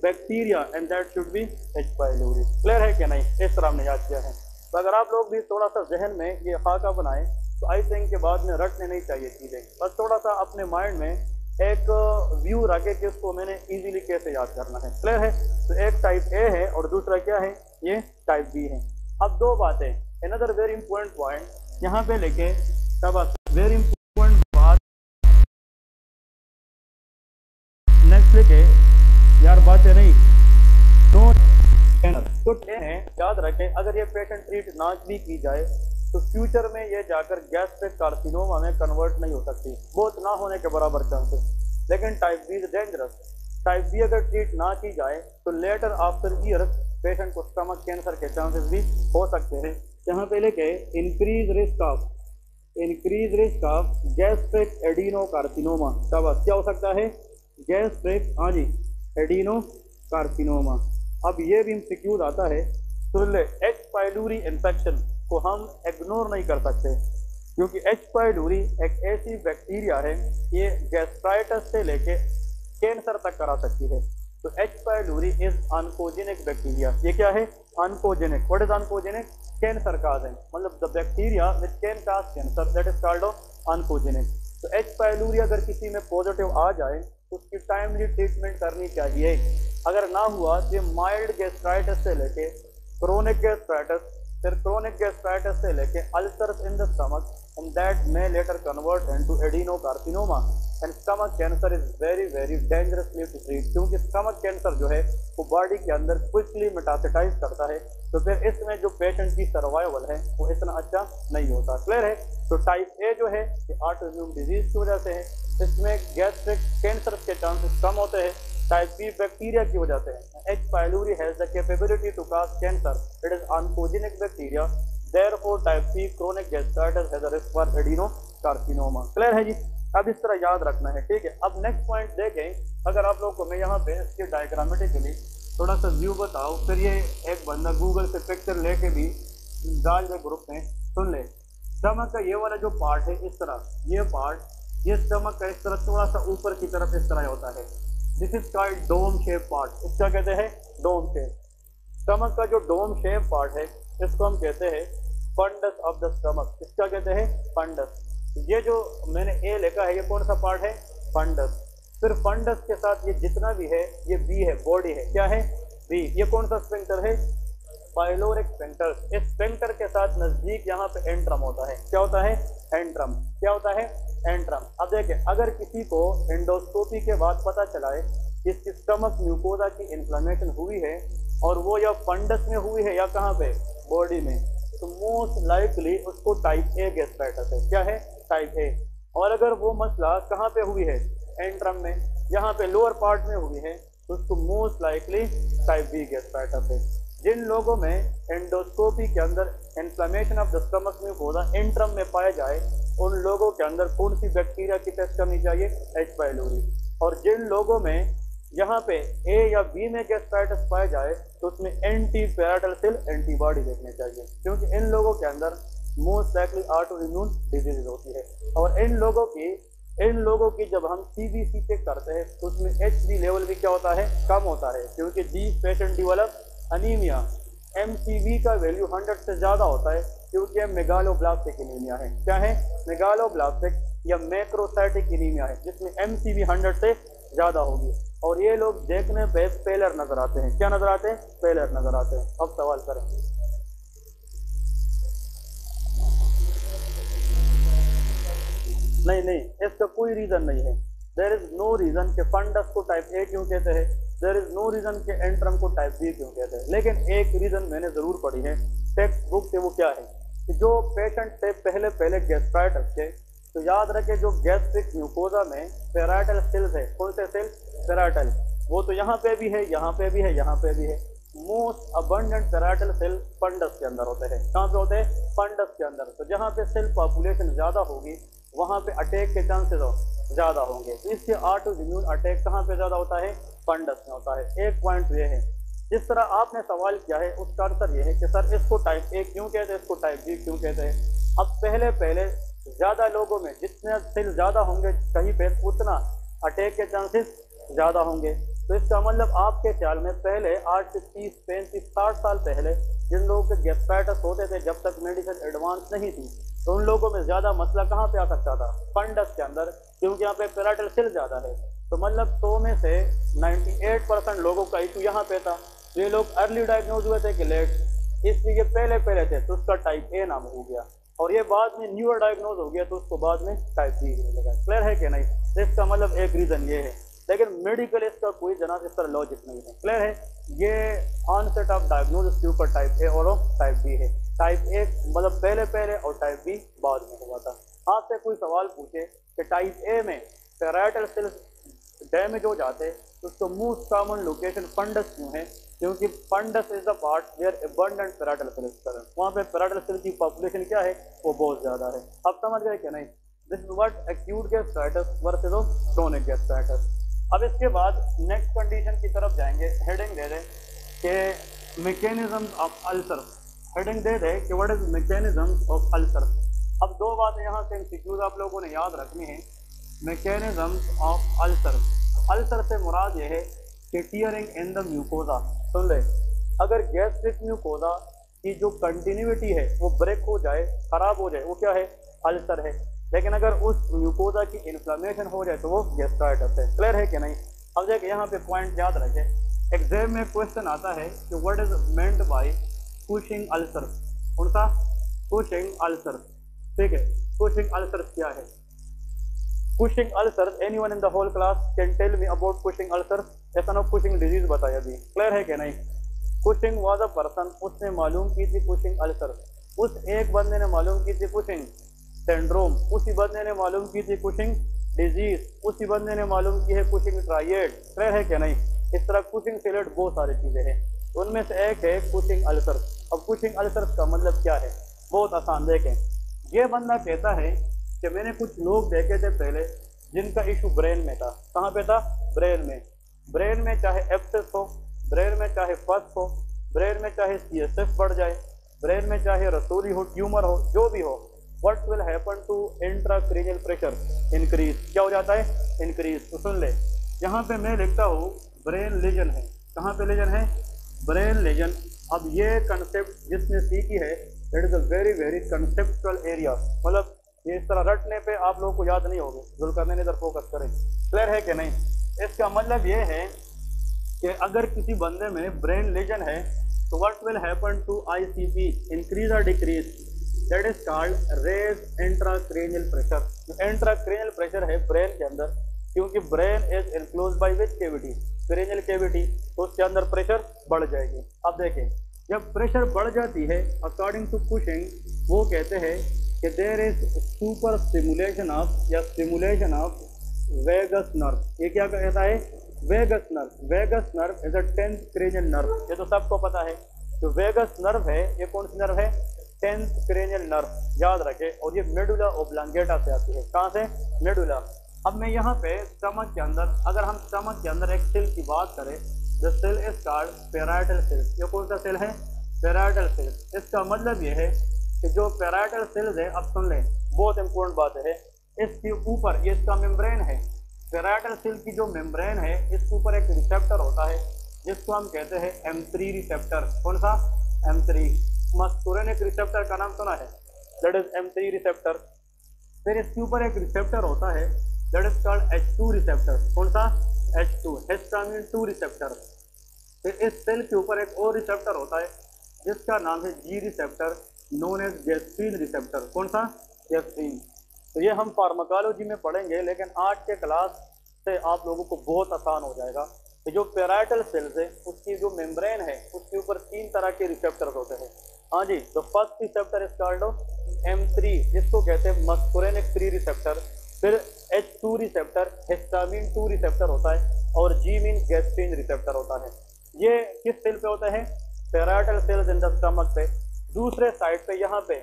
bacteria and that should be H. pylori। Clear है क्या नहीं, इस तरह हमने याद किया है। तो अगर आप लोग भी थोड़ा सा जहन में ये खाका बनाएं तो आई थिंक के बाद में रटने नहीं चाहिए चीज़ें, बस थोड़ा सा अपने माइंड में एक व्यू रखे कि उसको मैंने इजीली कैसे याद करना है। क्लियर है। तो एक टाइप ए है और दूसरा क्या है, ये टाइप बी है। अब दो बातें, अनदर वेरी इंपॉर्टेंट पॉइंट यहाँ पे लेके, तब वेरी इंपॉर्टेंट बात नेक्स्ट लेके, यार बातें नहीं तो है, याद रखें, अगर ये पेशेंट ट्रीट ना भी की जाए तो फ्यूचर में ये जाकर गैस्ट्रिक कार्सिनोमा में कन्वर्ट नहीं हो सकती, बहुत ना होने के बराबर चांसेस। लेकिन type B is dangerous. Type B अगर ट्रीट ना की जाए तो लेटर आफ्टर ईयर्स पेशेंट को स्टमक कैंसर के चांसेस भी हो सकते हैं। यहाँ पे लेके increase risk of gastric adenocarcinoma. क्या हो सकता है, गैस्ट्रिक, हाँ जी, एडिनोकार्सिनोमा। अब ये भी एमसीक्यूज आता है, तो H. pylori इन्फेक्शन को हम इग्नोर नहीं कर सकते, क्योंकि H. pylori एक ऐसी बैक्टीरिया है, ये गैस्ट्राइटिस से लेके कैंसर तक करा सकती है। तो H. pylori is oncogenic bacteria. ये क्या है, oncogenic. What is oncogenic, cancer काज है, मतलब the bacteria which can cause cancer, that is called oncogenic. तो H. pylori अगर किसी में पॉजिटिव आ जाए तो उसकी टाइमली ट्रीटमेंट करनी चाहिए। अगर ना हुआ तो माइल्ड गैस्ट्राइटिस से लेके क्रोनिक गैस्ट्राइटिस, फिर क्रोनिक गैस्ट्राइटिस से लेके ulcers in the stomach, and that may later convert into adenocarcinoma. And stomach cancer is very very dangerously to treat, क्योंकि स्टमक कैंसर जो है वो बॉडी के अंदर क्विकली मेटास्टेसाइज करता है, तो फिर इसमें जो पेशेंट की सर्वाइवल है वो इतना अच्छा नहीं होता। क्लियर है? तो टाइप ए जो है ये ऑटोइम्यून डिजीज की वजह से है, इसमें गैस्ट्रिक कैंसर के चांसेस कम होते हैं। टाइप बी बैक्टीरिया की वजह से है। H. pylori has the capability to cause cancer. It is oncogenic bacteria. Therefore, type C chronic gastritis has a risk for adenocarcinoma. Clear है जी? अब इस तरह याद रखना है, ठीक है। अब नेक्स्ट पॉइंट देखें, अगर आप लोगों को मैं यहाँ पे इसके डायग्रामेटिकली थोड़ा सा व्यू बताओ, फिर ये एक बंदा गूगल से पिक्चर लेके भी डाल दे ग्रुप में, सुन ले। स्टमक का ये वाला जो पार्ट है इस तरह, ये पार्ट, ये स्टमक का इस तरह थोड़ा सा ऊपर की तरफ इस तरह होता है। This is called dome shape part, इसका कहते हैं डोम शेप। स्टमक का जो डोम शेप पार्ट है इसको हम कहते हैं फंडस ऑफ द स्टमक, इसका कहते हैं फंडस। ये जो मैंने ए लिखा है ये कौन सा पार्ट है? फंडस। फिर फंडस के साथ ये जितना भी है ये बी है, बॉडी है, क्या है? बी। ये कौन सा स्फिंक्टर है? Pyloric sphincter. इस स्फिंक्टर के साथ नजदीक यहाँ पे एंट्रम होता है, क्या होता है? एंट्रम। क्या होता है? एंट्रम। अब देखिए, अगर किसी को एंडोस्कोपी के बाद पता चला है कि इसकी स्टमक म्यूकोजा की इन्फ्लेमेशन हुई है और वो या फंडस में हुई है या कहाँ पे? बॉडी में, तो मोस्ट लाइकली उसको टाइप ए गैस्ट्राइटिस है। क्या है? Type A. और अगर वो मसला कहाँ पे हुई है? एंट्रम में, यहाँ पे लोअर पार्ट में हुई है, तो उसको most likely type B gastritis है। जिन लोगों में एंडोस्कोपी के अंदर inflammation of the stomach mucosa antrum में पाया जाए, उन लोगों के अंदर कौन सी बैक्टीरिया की टेस्ट करनी चाहिए? H. pylori। और जिन लोगों में यहाँ पे ए या बी में गैस्ट्राइटिस पाया जाए तो उसमें एंटी पैराइटल सेल एंटीबॉडी देखने चाहिए, क्योंकि इन लोगों के अंदर most likely auto immune disease होती है। और इन लोगों की जब हम CBC चेक करते हैं तो उसमें HB लेवल भी क्या होता है? कम होता है, क्योंकि दी पेशेंट डिवेलप अनीमिया। MCV का वैल्यू 100 से ज़्यादा होता है, क्योंकि यह मेगालोब्लास्टिक एनीमिया है। क्या है? मेगालोब्लास्टिक या मैक्रोसाइटिक एनीमिया है, जिसमें MCV 100 से ज़्यादा होगी। और ये लोग देखने पे पेलर नजर आते हैं। क्या नजर आते हैं? पेलर नजर आते हैं। अब सवाल करें। नहीं, इसका कोई रीजन नहीं है। देयर इज नो रीजन के फंडस को टाइप ए क्यों कहते हैं, देयर इज नो रीजन के एंट्रम को टाइप बी क्यों कहते हैं। लेकिन एक रीजन मैंने जरूर पढ़ी है टेक्स्ट बुक से, वो क्या है कि जो पेशेंट से पहले गैस्ट्राइटिस के, तो याद रखे जो गैस्ट्रिक म्यूकोजा में पैराइटल सेल्स है, कौन से सेल? पैराइटल। वो तो यहाँ पे भी है, यहाँ पे भी है, यहाँ पे भी है। Most abundant parietal cell fundus के अंदर होते हैं। कहाँ पे होते हैं? फंडस के अंदर। तो जहाँ पे सेल पॉपुलेशन ज़्यादा होगी वहाँ पे अटैक के चांसेस ज़्यादा होंगे। तो इससे ऑटो इम्यून अटैक कहाँ पे ज़्यादा होता है? फंडस में होता है। एक पॉइंट ये है। जिस तरह आपने सवाल किया है उसका आंसर ये है कि सर इसको टाइप ए क्यों कहते हैं, इसको टाइप बी क्यों कहते हैं। अब पहले ज़्यादा लोगों में जितने सेल ज़्यादा होंगे कहीं पे, उतना अटैक के चांसेस ज़्यादा होंगे। तो इसका मतलब आपके ख्याल में पहले आज से 30, 35, 60 साल पहले जिन लोगों के गैस्ट्राइटिस होते थे, जब तक मेडिसिन एडवांस नहीं थी, तो उन लोगों में ज़्यादा मसला कहाँ पे आ सकता था? फंडस के अंदर, क्योंकि यहाँ पे पैराइटल सेल ज़्यादा है। तो मतलब 100 में से 98% लोगों का इशू यहाँ पे था। तो ये लोग अर्ली डायग्नोज हुए थे कि लेट, इसलिए पहले थे तो उसका टाइप ए नाम हो गया, और ये बाद में न्यूअर डायग्नोज हो गया तो उसको बाद में टाइप बी होने लगा। क्लियर है कि नहीं? तो इसका मतलब एक रीज़न ये है, लेकिन मेडिकल इसका कोई जनाब इस तरह लॉजिक नहीं है। क्लियर है? ये ऑनसेट ऑफ डायग्नोसिस के ऊपर टाइप ए और टाइप बी है। टाइप ए मतलब पहले और टाइप बी बाद में हुआ था। आपसे कोई सवाल पूछे कि टाइप ए में पैराइटल सेल्स डैमेज हो जाते तो उसको मोस्ट कॉमन लोकेशन फंडस क्यों है? क्योंकि fundus is the part where abundant parietal cells present. वहाँ पे पैराइटल सेल की पॉपुलेशन क्या है? वो बहुत ज़्यादा है। अब समझ गए कि नहीं? This is what acute gastritis versus chronic gastritis. अब इसके बाद नेक्स्ट कंडीशन की तरफ जाएंगे। हेडिंग दे दें कि मैकेनिज्म ऑफ अल्सर। हेडिंग दे दें कि what is mechanism of ulcer. अब दो बातें यहाँ से एमसीक्यूज आप लोगों ने याद रखनी है। मैकेनिज्म ऑफ अल्सर, अल्सर से मुराद ये है कि टीयरिंग इन द म्यूकोजा। सुन ले, अगर गैस्ट्रिक म्यूकोजा की जो कंटिन्यूटी है वो ब्रेक हो जाए, खराब हो जाए, वो क्या है? अल्सर है। लेकिन अगर उस म्यूकोजा की इन्फ्लेमेशन हो जाए तो वो गैस्ट्राइटिस है। क्लियर है कि नहीं? अब देखिए यहाँ पे पॉइंट याद रखें। एग्जाम में क्वेश्चन आता है कि what is meant by Cushing ulcer. कौन सा? Cushing ulcer. ठीक है, कुशिंग अल्सर क्या है? Cushing ulcer, anyone in the whole class can tell me about Cushing ulcer? ऐसा ना कुशिंग डिजीज बताया अभी, क्लियर है कि नहीं? कुशिंग वाज अ पर्सन, उसने मालूम की थी कुशिंग अल्सर, उस एक बंदे ने मालूम की थी कुशिंग सिंड्रोम, उसी बंदे ने मालूम की थी कुशिंग डिजीज, उसी बंदे ने मालूम की है कुशिंग ट्रायड, क्लियर है कि नहीं? इस तरह कुशिंग से रिलेटेड बहुत सारी चीजें हैं, उनमें से एक है कुशिंग अल्सर। अब कुशिंग अल्सर का मतलब क्या है? बहुत आसान, देखें। ये बंदा कहता है कि मैंने कुछ लोग देखे थे पहले जिनका इशू ब्रेन में था। कहाँ पे था? ब्रेन में। ब्रेन में चाहे एब्सेस हो, ब्रेन में चाहे पस हो, ब्रेन में चाहे सीएसएफ बढ़ जाए, ब्रेन में चाहे रसोली हो, ट्यूमर हो, जो भी हो, what will happen to intracranial pressure? Increase. क्या हो जाता है? इंक्रीज। तो सुन ले, यहाँ पे मैं लिखता हूँ ब्रेन लीजन है। कहाँ पे लीजन है? Brain lesion. अब ये कंसेप्ट जिसने सीखी है, that is a very very conceptual area, मतलब ये इस तरह रटने पे आप लोगों को याद नहीं होगी, जुल करने ने इधर फोकस करें, क्लियर है कि नहीं? इसका मतलब ये है कि अगर किसी बंदे में ब्रेन लीजन है तो what will happen to ICP? Increase और decrease? That is called raise intracranial pressure. जो इंट्राक्रैनियल प्रेशर है ब्रेन के अंदर, क्योंकि brain is enclose by which cavity? Cranial cavity, तो उसके अंदर प्रेशर बढ़ जाएगी। अब देखें, जब प्रेशर बढ़ जाती है अकॉर्डिंग टू कुशिंग, वो कहते हैं कि there is super stimulation of या स्टिमुलेशन ऑफ वेगस नर्व। ये क्या कहता है? Vagus nerve. Vagus nerve is a 10th cranial nerve, ये तो सबको पता है। जो वेगस नर्व है ये कौन सी नर्व है? 10th क्रेनियल नर्व, याद रखे। और ये मेडुला ओब्लांगेटा से आती है। कहाँ से? मेडुला। अब मैं यहाँ पे स्टमक के अंदर, अगर हम स्टमक के अंदर एक सेल की बात करें, the cell is called parietal cell. ये कौन सा सेल है? Parietal cell. इसका मतलब ये है कि जो पैराइटल सेल्स है, अब सुन लें, बहुत इंपॉर्टेंट बात है, इसके ऊपर ये इसका मेम्ब्रेन है। पैराइटल सेल की जो मेम्ब्रेन है, इसके ऊपर एक रिसेप्टर होता है जिसको हम कहते हैं M3 रिसेप्टर। कौन सा? M3। मस्कुरेनिक रिसेप्टर का नाम सुना है? That is M3 receptor. फिर इसके ऊपर एक रिसेप्टर होता है that is called H2 receptor. कौन सा? H2, histamine 2 receptor. फिर इस सेल के ऊपर एक और रिसेप्टर होता है जिसका नाम है G receptor, known as gastrin receptor. कौन सा? गैस्ट्रीन। तो ये हम फार्माकोलॉजी में पढ़ेंगे, लेकिन आज के क्लास से आप लोगों को बहुत आसान हो जाएगा कि जो पैराइटल सेल्स है उसकी जो मेम्ब्रेन है उसके ऊपर 3 तरह के रिसेप्टर्स होते हैं। हाँ जी, तो first receptor is called M3, जिसको कहते हैं मस्कुरेनिक 3 रिसेप्टर। फिर H2 रिसेप्टर, हिस्टामिन 2 रिसेप्टर होता है, और G मीन गैस्ट्रीन रिसेप्टर होता है। ये किस सेल पे होता है? Parietal cells in the stomach पे। दूसरे साइड पे यहाँ पे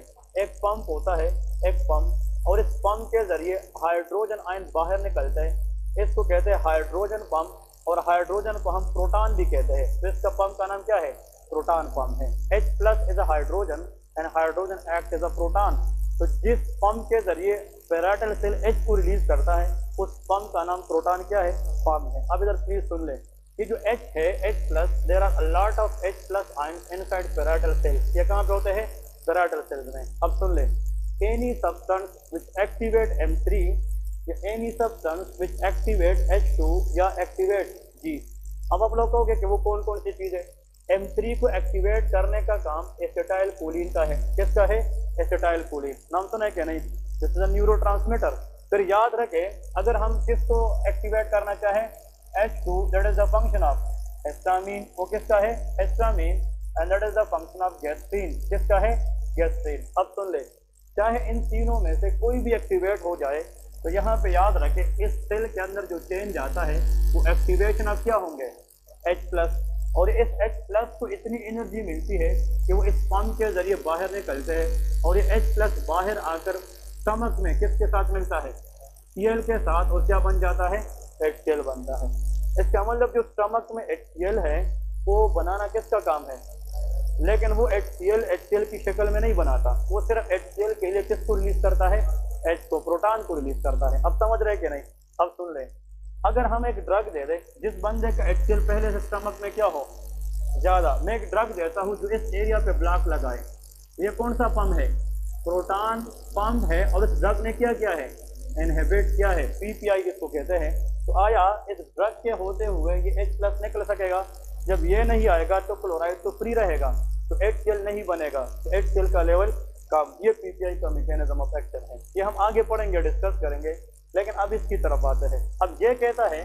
एक पंप होता है, एक पंप, और इस पंप के जरिए हाइड्रोजन आयन बाहर निकलते हैं। इसको कहते हैं हाइड्रोजन पंप, और हाइड्रोजन को हम प्रोटॉन भी कहते हैं। तो इसका पंप का नाम क्या है? प्रोटॉन पंप है। H+ is a hydrogen and hydrogen act is a proton. तो जिस पंप के जरिए पैराइटल सेल H को रिलीज करता है, उस पंप का नाम प्रोटॉन क्या है? पंप है। अब इधर प्लीज सुन ले, ये जो H है, H+, there are a lot of H+ ions inside parietal cell. ये कहाँ पे होते हैं? पैराइटल सेल्स में। अब सुन ले, any substance which activate M3 या any substance which activate H2 या एक्टिवेट G। अब आप लोग कहोगे कि वो कौन कौन सी चीज है? M3 को एक्टिवेट करने का काम एसिटाइल कोलिन का है। किसका है? Acetyl choline. नाम सुना है क्या? नहीं? This is a neurotransmitter. फिर याद रखे, अगर हम किसको एक्टिवेट करना चाहें, H2, that is the function of histamine. वो किसका है? Histamine. And that is the function of gastrin. किसका है? गैस्ट्रीन। अब सुन ले, चाहे इन तीनों में से कोई भी एक्टिवेट हो जाए, तो यहाँ पे याद रखे, इस सेल के अंदर जो चेंज आता है वो एक्टिवेशन ऑफ क्या होंगे? H+। और इस H+ को इतनी एनर्जी मिलती है कि वो इस पंप के जरिए बाहर निकलते हैं, और ये H+ बाहर आकर स्टमक में किसके साथ मिलता है? Cl के साथ, और क्या बन जाता है? HCl बनता है। इसका मतलब जो स्टमक में HCl है वो बनाना किसका काम है? लेकिन वो HCl की शक्ल में नहीं बनाता, वो सिर्फ HCl के लिए किसको रिलीज करता है? H को, प्रोटॉन को रिलीज करता है। अब समझ रहे कि नहीं? अब सुन ले, अगर हम एक ड्रग दे दें जिस बंदे का HCl पहले से स्टमक में क्या हो? ज्यादा, मैं एक ड्रग देता हूँ जो इस एरिया पे ब्लॉक लगाए, ये कौन सा पंप है? प्रोटॉन पंप है। और इस ड्रग ने क्या किया है? इनहिबिट किया है, PPI इसको कहते हैं। तो आया इस ड्रग के होते हुए ये H+ निकल सकेगा? जब ये नहीं आएगा तो क्लोराइड तो फ्री रहेगा, तो HCl नहीं बनेगा, तो HCl का लेवल कम। ये PPI का मैकेनिज्म ऑफ एक्शन है। ये हम आगे पढ़ेंगे, डिस्कस करेंगे लेकिन अब इसकी तरफ आते हैं। अब ये कहता है,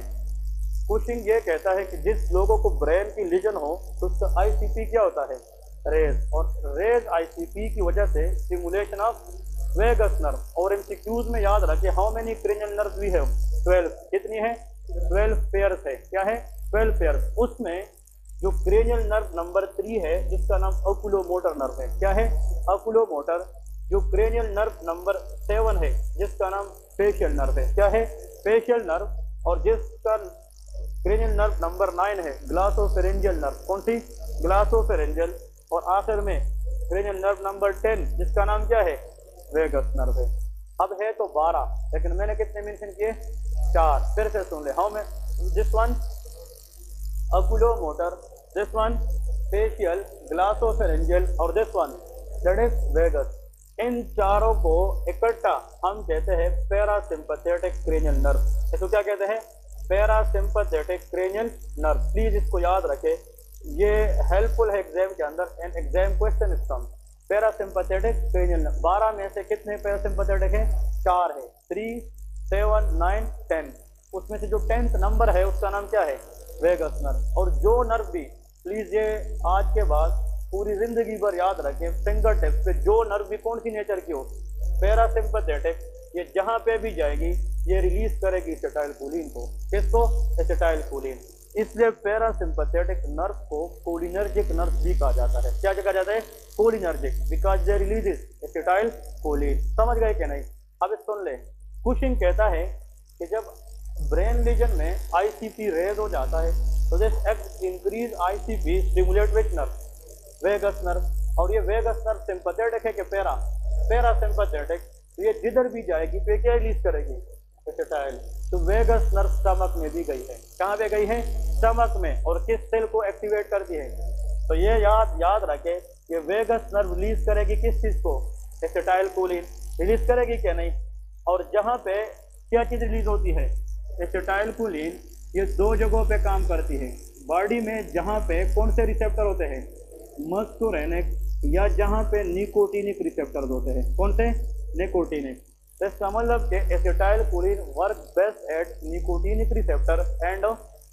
कुशिंग ये कहता है कि जिस लोगों को ब्रेन की लीजन हो तो उसका आईसीपी क्या होता है, रेज, और रेज आईसीपी की वजह से स्टिमुलेशन ऑफ वेगस नर्व। और एमसीक्यूज में याद रखिए, how many cranial nerves we have, 12। कितनी है, 12 पेयर्स है। क्या है, 12 पेयर्स। उसमें जो क्रेनियल नर्व नंबर 3 है जिसका नाम ओकुलोमोटर नर्व है। क्या है, ओकुलोमोटर। जो क्रेनियल नर्व नंबर 7 है जिसका नाम फेशियल नर्व है। क्या है, फेशियल नर्व। और जिसका क्रेनियल नर्व नंबर 9 है ग्लासोफेरेंजियल नर्व। कौन सी, ग्लासोफेरेंजियल। और आखिर में क्रेनियल नर्व नंबर 10 जिसका नाम क्या है, वेगस नर्व है। अब है तो 12, लेकिन मैंने कितने मेंशन किए, 4। फिर से सुन ले, हाउ मैं, this one oculomotor, this one facial, glossopharyngeal और this one that is vagus. इन चारों को इकट्ठा हम कहते हैं पैरासिम्पथेटिक क्रेनियल नर्व। इसको क्या कहते हैं, पैरासिम्पथेटिक क्रेनियल नर्व। प्लीज इसको याद रखें, ये हेल्पफुल है एग्जाम के अंदर। And exam question is from parasympathetic cranial nerve. 12 में से कितने पैरासिम्पथेटिक है, 4 है, 3, 7, 9, 10। उसमें से जो 10th नंबर है उसका नाम क्या है, वेगस नर्व। और जो नर्व भी, प्लीज ये आज के बाद पूरी जिंदगी भर याद रखें, फिंगर टिप्स पे, जो नर्व भी कौन सी नेचर की हो, पैरासिम्पथेटिक, ये जहां पे भी जाएगी ये रिलीज करेगी एसिटाइलकोलिन को। किसको, एसिटाइलकोलिन। इसलिए पैरासिम्पथेटिक नर्व को कोलिनर्जिक नर्व भी कहा जाता है। क्या कहा जाता है, cholinergic, because they releases acetylcholine. समझ गए कि नहीं। अब सुन ले, कुशिंग कहता है कि जब ब्रेन लीजन में आईसीपी रेज हो जाता है तो this increase ICP stimulate which nerve, vagus nerve. और ये वेगस नर्व सिंपथेटिक है कि पैरासिम्पथेटिक। तो ये जिधर भी जाएगी तो क्या रिलीज करेगी, एसिटाइल। तो वेगस नर्व स्टमक में भी गई है। कहाँ पे गई है, स्टमक में। और किस सेल को एक्टिवेट करती है, तो ये याद रखे, ये वेगस नर्व रिलीज करेगी किस चीज को, एसिटाइलकोलिन रिलीज करेगी क्या नहीं। और जहाँ पे क्या चीज रिलीज होती है, एसिटाइलकोलिन, ये 2 जगहों पे काम करती है बॉडी में। जहाँ पे कौन से रिसेप्टर होते हैं, मस्कुरेनिक, या जहाँ पे निकोटिनिक रिसेप्टर होते हैं। कौन से, निकोटिनिक। इसका मतलब कि acetylcholine work best at nicotinic receptor and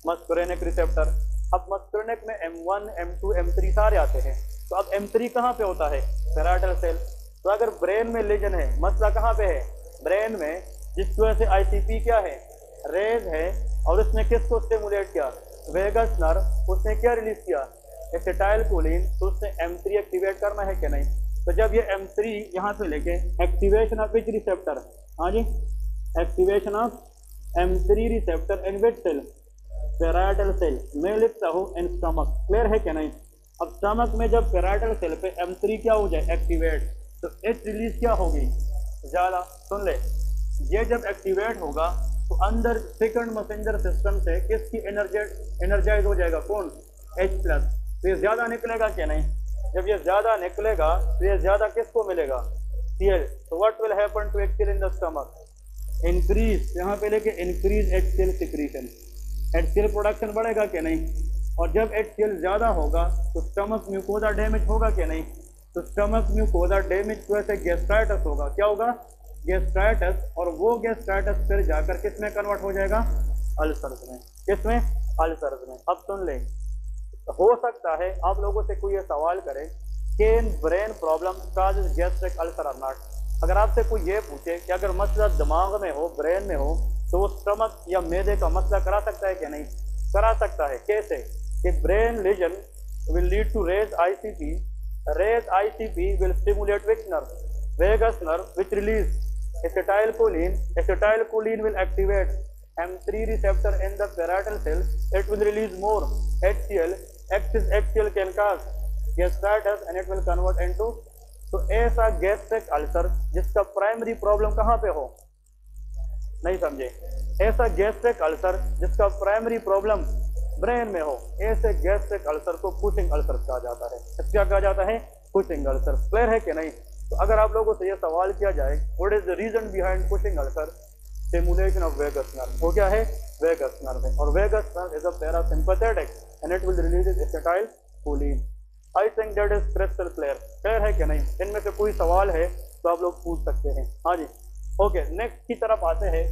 muscarinic receptor. अब मस्कुरेनिक में M1, M2, M3 सारे आते हैं। तो अब M3 कहाँ पे होता है, पैराइटल सेल। तो अगर ब्रेन में लीजन है, मसला कहाँ पे है, ब्रेन में, जिसकी वजह से आईसीपी क्या है, रेज है। और उसने किसको स्टिमुलेट किया, वेगस नर्व। उसने क्या रिलीज किया, एसिटाइलकोलिन। तो उसने M3 एक्टिवेट करना है कि नहीं। तो जब ये M3 यहाँ पे लेके एक्टिवेशन ऑफ विच रिसेप्टर, हाँ जी, activation of M3 receptor in which cell, parietal cell. मैं लिखता हूँ इन स्टमक। क्लियर है कि नहीं। अब स्टमक में जब पैराइटल सेल पे M3 क्या हो जाए, एक्टिवेट, तो एच रिलीज क्या होगी, ज्यादा। सुन ले, ये जब एक्टिवेट होगा तो अंदर सेकंड मैसेंजर सिस्टम से किसकी एनर्जाइज हो जाएगा, कौन, H+। तो ये ज्यादा निकलेगा क्या नहीं। जब ये ज्यादा निकलेगा तो ये ज्यादा किसको मिलेगा, Cl। तो what will happen to HCl in the stomach, increase, यहाँ पे लेके increase HCl secretion, HCl production बढ़ेगा क्या नहीं। और जब HCl ज्यादा होगा तो स्टमक म्यूकोजा डैमेज होगा क्या नहीं। तो स्टमक म्यूकोजा डैमेज की वजह से गैस्ट्राइटिस होगा। क्या होगा, गैस्ट्राइटिस। और वो गैस्ट्राइटिस फिर जाकर किस में कन्वर्ट हो जाएगा, अल्सर्स में। किसमें, अल्सर्स में। अब सुन ले, हो सकता है आप लोगों से कोई ये सवाल करे कि brain problem causes gastric ulcer or not. अगर आपसे कोई ये पूछे कि अगर मसला दिमाग में हो, ब्रेन में हो, तो वो स्टमक या मैदे का मसला करा सकता है क्या नहीं, करा सकता है। कैसे, कि brain lesion will lead to raise ICP, raise ICP will stimulate which nerve, vagus nerve, which release acetylcholine. Acetylcholine will activate M3 receptor in the parietal cell. It will release more HCl. Excess HCl can cause gastritis and it will convert into, तो ऐसा gastric ulcer जिसका primary problem कहाँ पे हो, नहीं समझे, ऐसा gastric ulcer जिसका प्राइमरी प्रॉब्लम ब्रेन में हो, ऐसे गैस्ट्रिक अल्सर को कुशिंग अल्सर कहा जाता है। क्या कहा जाता है, कुशिंग अल्सर। क्लियर है कि नहीं। तो अगर आप लोगों से यह सवाल किया जाए what is the reason behind Cushing ulcer, stimulation of vagus nerve. वो क्या है, वेगस नर्व है। और vagus nerve is a parasympathetic and it will release acetylcholine. I think that is crystal clear. Clear है कि नहीं। इनमें से कोई सवाल है तो आप लोग पूछ सकते हैं। हाँ जी, ओके। नेक्स्ट की तरफ आते हैं।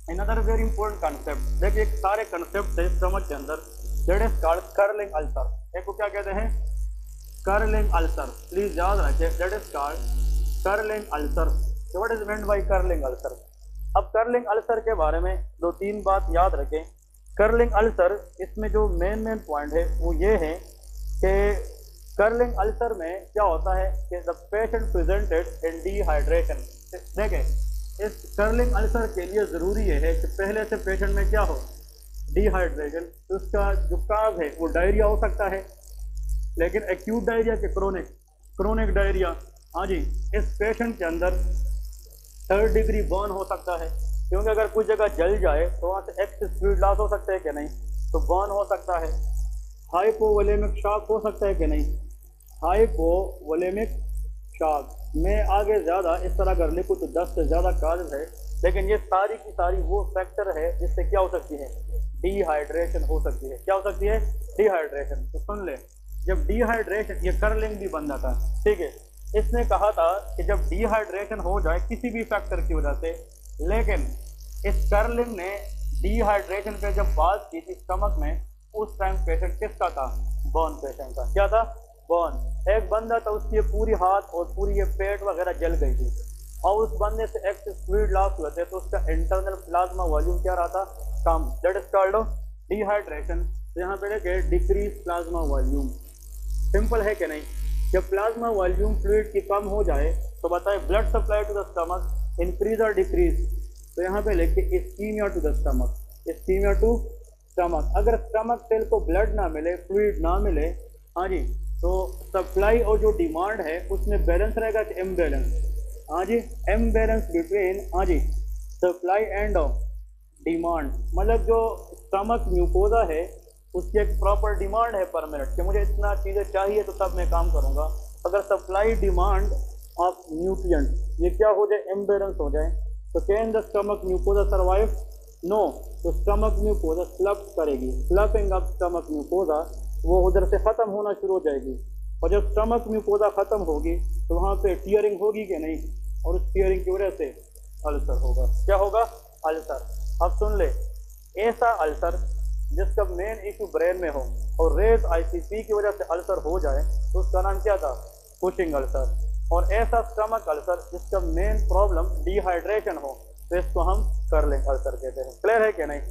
अनदर वेरी इंपॉर्टेंट कंसेप्ट, देखिए सारे कंसेप्ट है स्टमक के अंदर, that is called curling ulcer. एक को क्या कहते हैं? Curling ulcer. प्लीज याद रखिए, that is called curling ulcer. What is meant bye curling ulcer? अब कर्लिंग अल्सर के बारे में दो तीन बात याद रखें। कर्लिंग अल्सर, इसमें जो मेन पॉइंट है वो ये है कि कर्लिंग अल्सर में क्या होता है कि the patient presented in dehydration. देखें, इस कर्लिंग अल्सर के लिए ज़रूरी ये है कि पहले से पेशेंट में क्या हो, डिहाइड्रेशन। तो उसका जो काज है वो डायरिया हो सकता है, लेकिन एक्यूट डायरिया के क्रोनिक डायरिया, हाँ जी, इस पेशेंट के अंदर 3rd डिग्री बर्न हो सकता है, क्योंकि अगर कुछ जगह जल जाए तो वहाँ से एक्सेस फ्लूइड लॉस हो सकता है कि नहीं, तो बर्न हो सकता है। हाइपोवोलेमिक शॉक हो सकता है कि नहीं, हाइपोवोलेमिक शॉक। मैं आगे ज़्यादा इस तरह कर लिखूँ तो 10 से ज़्यादा काज है, लेकिन ये सारी की सारी वो फैक्टर है जिससे क्या हो सकती है, डिहाइड्रेशन हो सकती है। क्या हो सकती है? डिहाइड्रेशन। तो सुन ले, जब डिहाइड्रेशन, ये कर्लिंग भी बंदा था, ठीक है, इसने कहा था कि जब डिहाइड्रेशन हो जाए किसी भी फैक्टर की वजह से, लेकिन इस कर्लिंग ने डिहाइड्रेशन पे जब बात की थी स्टमक में, उस टाइम पेशेंट किसका था? बर्न पेशेंट था। क्या था? बर्न। एक बंदा था, उसकी पूरी हाथ और पूरी ये पेट वगैरह जल गई थी, और उस बंदे से एक्सेस फ्लूइड लॉस हुए थे, तो उसका इंटरनल प्लाज्मा वॉल्यूम क्या रहा था? कम। That is called dehydration. तो यहाँ पे देखिए डिक्रीज प्लाज्मा वॉल्यूम। सिंपल है कि नहीं? जब प्लाज्मा वॉल्यूम फ्लूइड की कम हो जाए तो बताए blood supply to the stomach increase और डिक्रीज। तो यहाँ पे लिखिए ischemia to the stomach, ischemia to stomach. अगर स्टमक सेल को ब्लड ना मिले, फ्लूइड ना मिले, हाँ जी, तो सप्लाई और जो डिमांड है उसमें बैलेंस रहेगा कि इम्बैलेंस? हाँ जी, इम्बैलेंस बिटवीन, हाँ जी, सप्लाई एंड डिमांड। मतलब जो स्टमक म्यूकोजा है उसकी एक प्रॉपर डिमांड है पर मिनट कि मुझे इतना चीज़ें चाहिए तो तब मैं काम करूँगा। अगर सप्लाई डिमांड ऑफ न्यूट्रिएंट ये क्या हो जाए, इम्बैलेंस हो जाए, तो can the stomach mucosa survive? No. तो स्टमक म्यूकोजा स्लप करेगी, स्लपिंग ऑफ स्टमक म्यूकोजा, वो उधर से ख़त्म होना शुरू हो जाएगी। और जब स्टमक म्यूकोजा ख़त्म होगी तो वहाँ पे टीयरिंग होगी कि नहीं, और उस टीयरिंग की वजह से अल्सर होगा। क्या होगा? अल्सर। अब सुन ले, ऐसा अल्सर जिसका मेन इशू ब्रेन में हो और रेज आईसीपी की वजह से अल्सर हो जाए तो उसका नाम क्या था? Cushing ulcer. और ऐसा स्टमक अल्सर जिसका मेन प्रॉब्लम डिहाइड्रेशन हो तो इसको हम कर्लिंग अल्सर कहते हैं। क्लियर है कि नहीं?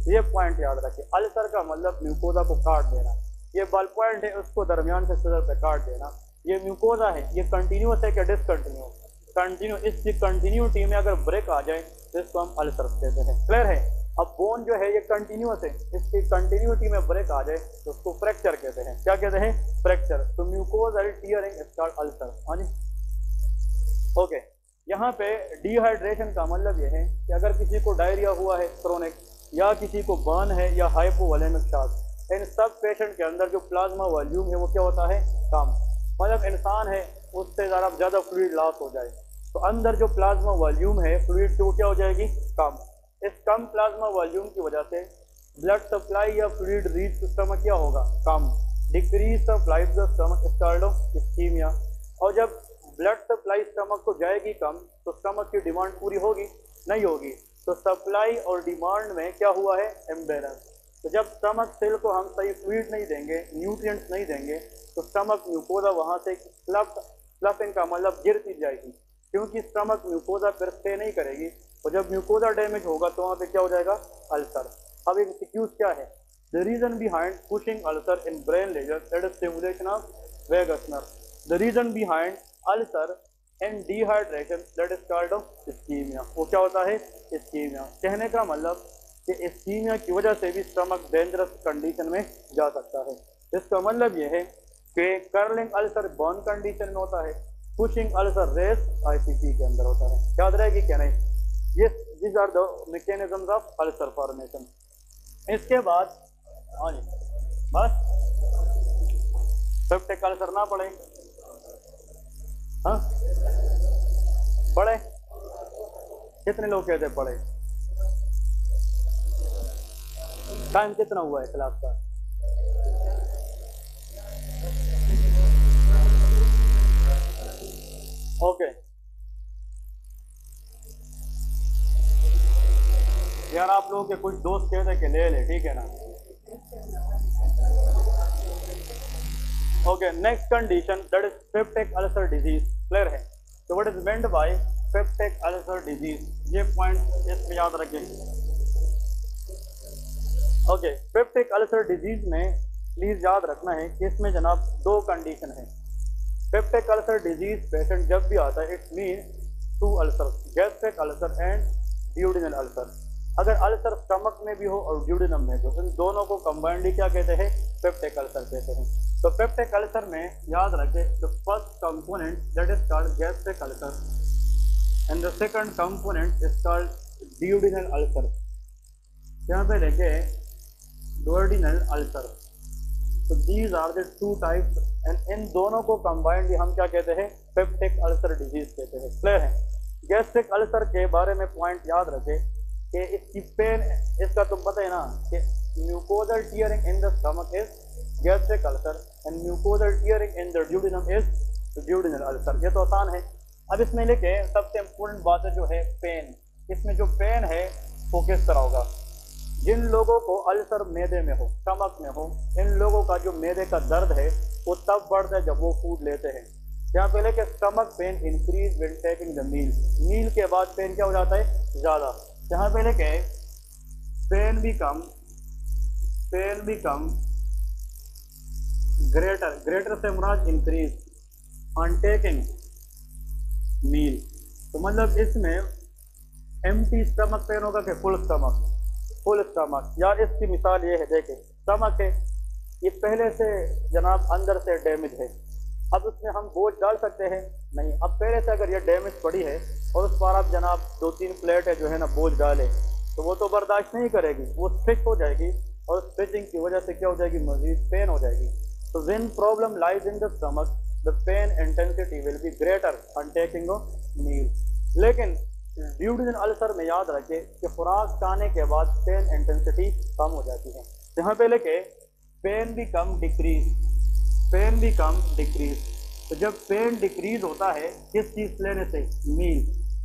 ये पॉइंट याद रखिए। अल्सर का मतलब म्यूकोजा को काट देना, ये बल पॉइंट है, उसको दरमियान से सदर पे काट देना। ये म्यूकोजा है, ये कंटिन्यूस है कि डिसकंटिन्यू? कंटिन्यू। इसकी कंटिन्यूटी में अगर ब्रेक आ जाए तो इसको हम अल्सर कहते हैं। क्लियर है? अब बोन जो है ये कंटिन्यूस है, इसकी कंटिन्यूटी में ब्रेक आ जाए तो उसको फ्रैक्चर कहते हैं। क्या कहते हैं? फ्रैक्चर। तो mucosal tearing is called ulcer. हाँ जी, ओके। यहाँ पे डिहाइड्रेशन का मतलब ये है कि अगर किसी को डायरिया हुआ है क्रोनिक, या किसी को बर्न है, या हाइपोवोलेमिक शॉक, इन सब पेशेंट के अंदर जो प्लाज्मा वॉल्यूम है वो क्या होता है? कम। मतलब इंसान है उससे ज़्यादा फ्लूइड लॉस हो जाए तो अंदर जो प्लाज्मा वॉल्यूम है फ्लूइड की वो क्या हो जाएगी? कम। इस कम प्लाज्मा वॉल्यूम की वजह से ब्लड सप्लाई या फ्लूइड रीच टू स्टमक क्या होगा? कम। Decrease supply to the stomach is called ischaemia. और जब ब्लड सप्लाई स्टमक को जाएगी कम तो स्टमक की डिमांड पूरी होगी? नहीं होगी। तो सप्लाई और डिमांड में क्या हुआ है? इम्बैलेंस। तो जब स्टमक सेल को हम सही फ्लूइड नहीं देंगे, न्यूट्रिएंट्स नहीं देंगे, तो स्टमक म्यूकोजा वहाँ से स्लफिंग का मतलब गिरती जाएगी, क्योंकि स्टमक म्यूकोजा फिर स्टे नहीं करेगी। और जब म्यूकोजा डैमेज होगा तो वहाँ पे क्या हो जाएगा? अल्सर। अब एक एक्सक्यूज क्या है? The reason behind Cushing ulcer in brain lesion that is stimulation of vagus nerve. The reason behind ulcer and dehydration that is called ischemia. वो क्या होता है? इस्कीमिया। कहने का मतलब कि इस्कीमिया की वजह से भी स्टमक डेंजरस कंडीशन में जा सकता है। इसका मतलब ये है कि कर्लिंग अल्सर बर्न कंडीशन में होता है, पुशिंग अल्सर रेस आईसीपी के अंदर होता है। याद रहेगी क्या? नहीं? ये this are the mechanisms of ulcer formation. इसके बाद हाँ जी, बस पेप्टिक अल्सर ना पड़े, हाँ पढ़े? कितने लोग कहते पढ़े? टाइम कितना हुआ है क्लास का? ओके, यार आप लोगों के कुछ दोस्त कहते कि ले ले, ठीक है ना। Okay, next condition that is peptic ulcer disease, clear है। तो what is meant bye peptic ulcer disease, ये पॉइंट इसमें याद रखें। ओके, पेप्टिक अल्सर डिजीज में प्लीज याद रखना है कि इसमें जनाब दो कंडीशन है। पेप्टिक अल्सर डिजीज पेशेंट जब भी आता है, it mean to ulcer, gastric ulcer and duodenal ulcer. अगर अल्सर स्टमक में भी हो और ड्यूडिनम में भी हो, इन दोनों को कंबाइंडली क्या कहते हैं, पेप्टिक अल्सर कहते हैं। तो पेप्टिक अल्सर में याद रखें, the first component that is called gastric ulcer and the second component is called duodenal ulcer. यहाँ पे देखें ड्यूडिनल अल्सर, तो these are the two types and इन दोनों को कंबाइंडली हम क्या कहते हैं, पेप्टिक अल्सर डिजीज कहते हैं, क्लियर है। गैस्ट्रिक अल्सर के बारे में पॉइंट याद रखें कि इसकी पेन, इसका तुम पता है ना कि mucosal tearing in the stomach is gastric ulcer and mucosal tearing in the duodenum is duodenal ulcer. ये तो आसान है। अब इसमें लिखे सबसे इम्पोर्टेंट बात है जो है पेन। इसमें जो पेन है वो किस तरह होगा, जिन लोगों को अल्सर मैदे में हो, स्टमक में हो, इन लोगों का जो मैदे का दर्द है वो तब बढ़ता है जब वो फूड लेते हैं। यहाँ पे लेके stomach pain increase when taking the meal, meal के बाद पेन क्या हो जाता है, ज़्यादा। यहाँ पे लेके पेन भी कम ग्रेटर, ग्रेटर से मुराद इंक्रीज ऑन टेकिंग मील। तो मतलब इसमें एम्प्टी स्टमक पेन होगा कि फुल स्टमक, फुल स्टमक। यार इसकी मिसाल ये है, देखें स्टमक है, ये पहले से जनाब अंदर से डैमेज है, अब उसमें हम बोझ डाल सकते हैं नहीं। अब पहले से अगर ये डैमेज पड़ी है और उस पर आप जनाब 2-3 प्लेट है जो है ना बोझ डाले, तो वो तो बर्दाश्त नहीं करेगी, वो स्ट्रिच हो जाएगी और स्ट्रिचिंग की वजह से क्या हो जाएगी, मजीद पेन हो जाएगी। तो when problem lies in the stomach the pain intensity will be greater on taking of meal. लेकिन ड्यूडिनल अल्सर में याद रखें कि खुराक खाने के बाद पेन इंटेंसिटी कम हो जाती है। यहाँ पे लेके पेन भी कम डिक्रीज, पेन भी कम डिक्रीज। तो जब पेन डिक्रीज होता है किस चीज़ लेने से, मील,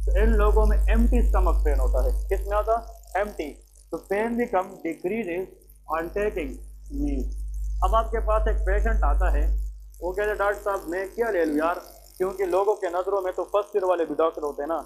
तो इन लोगों में एम्प्टी स्टमक पेन होता है। किस में आता, एम्प्टी। तो पेन भी कम डिक्रीज ऑन टेकिंग मील। अब आपके पास एक पेशेंट आता है, वो कहते हैं डॉक्टर साहब मैं क्या ले लूँ यार, क्योंकि लोगों के नज़रों में तो फर्स्ट ईयर वाले भी डॉक्टर होते हैं ना।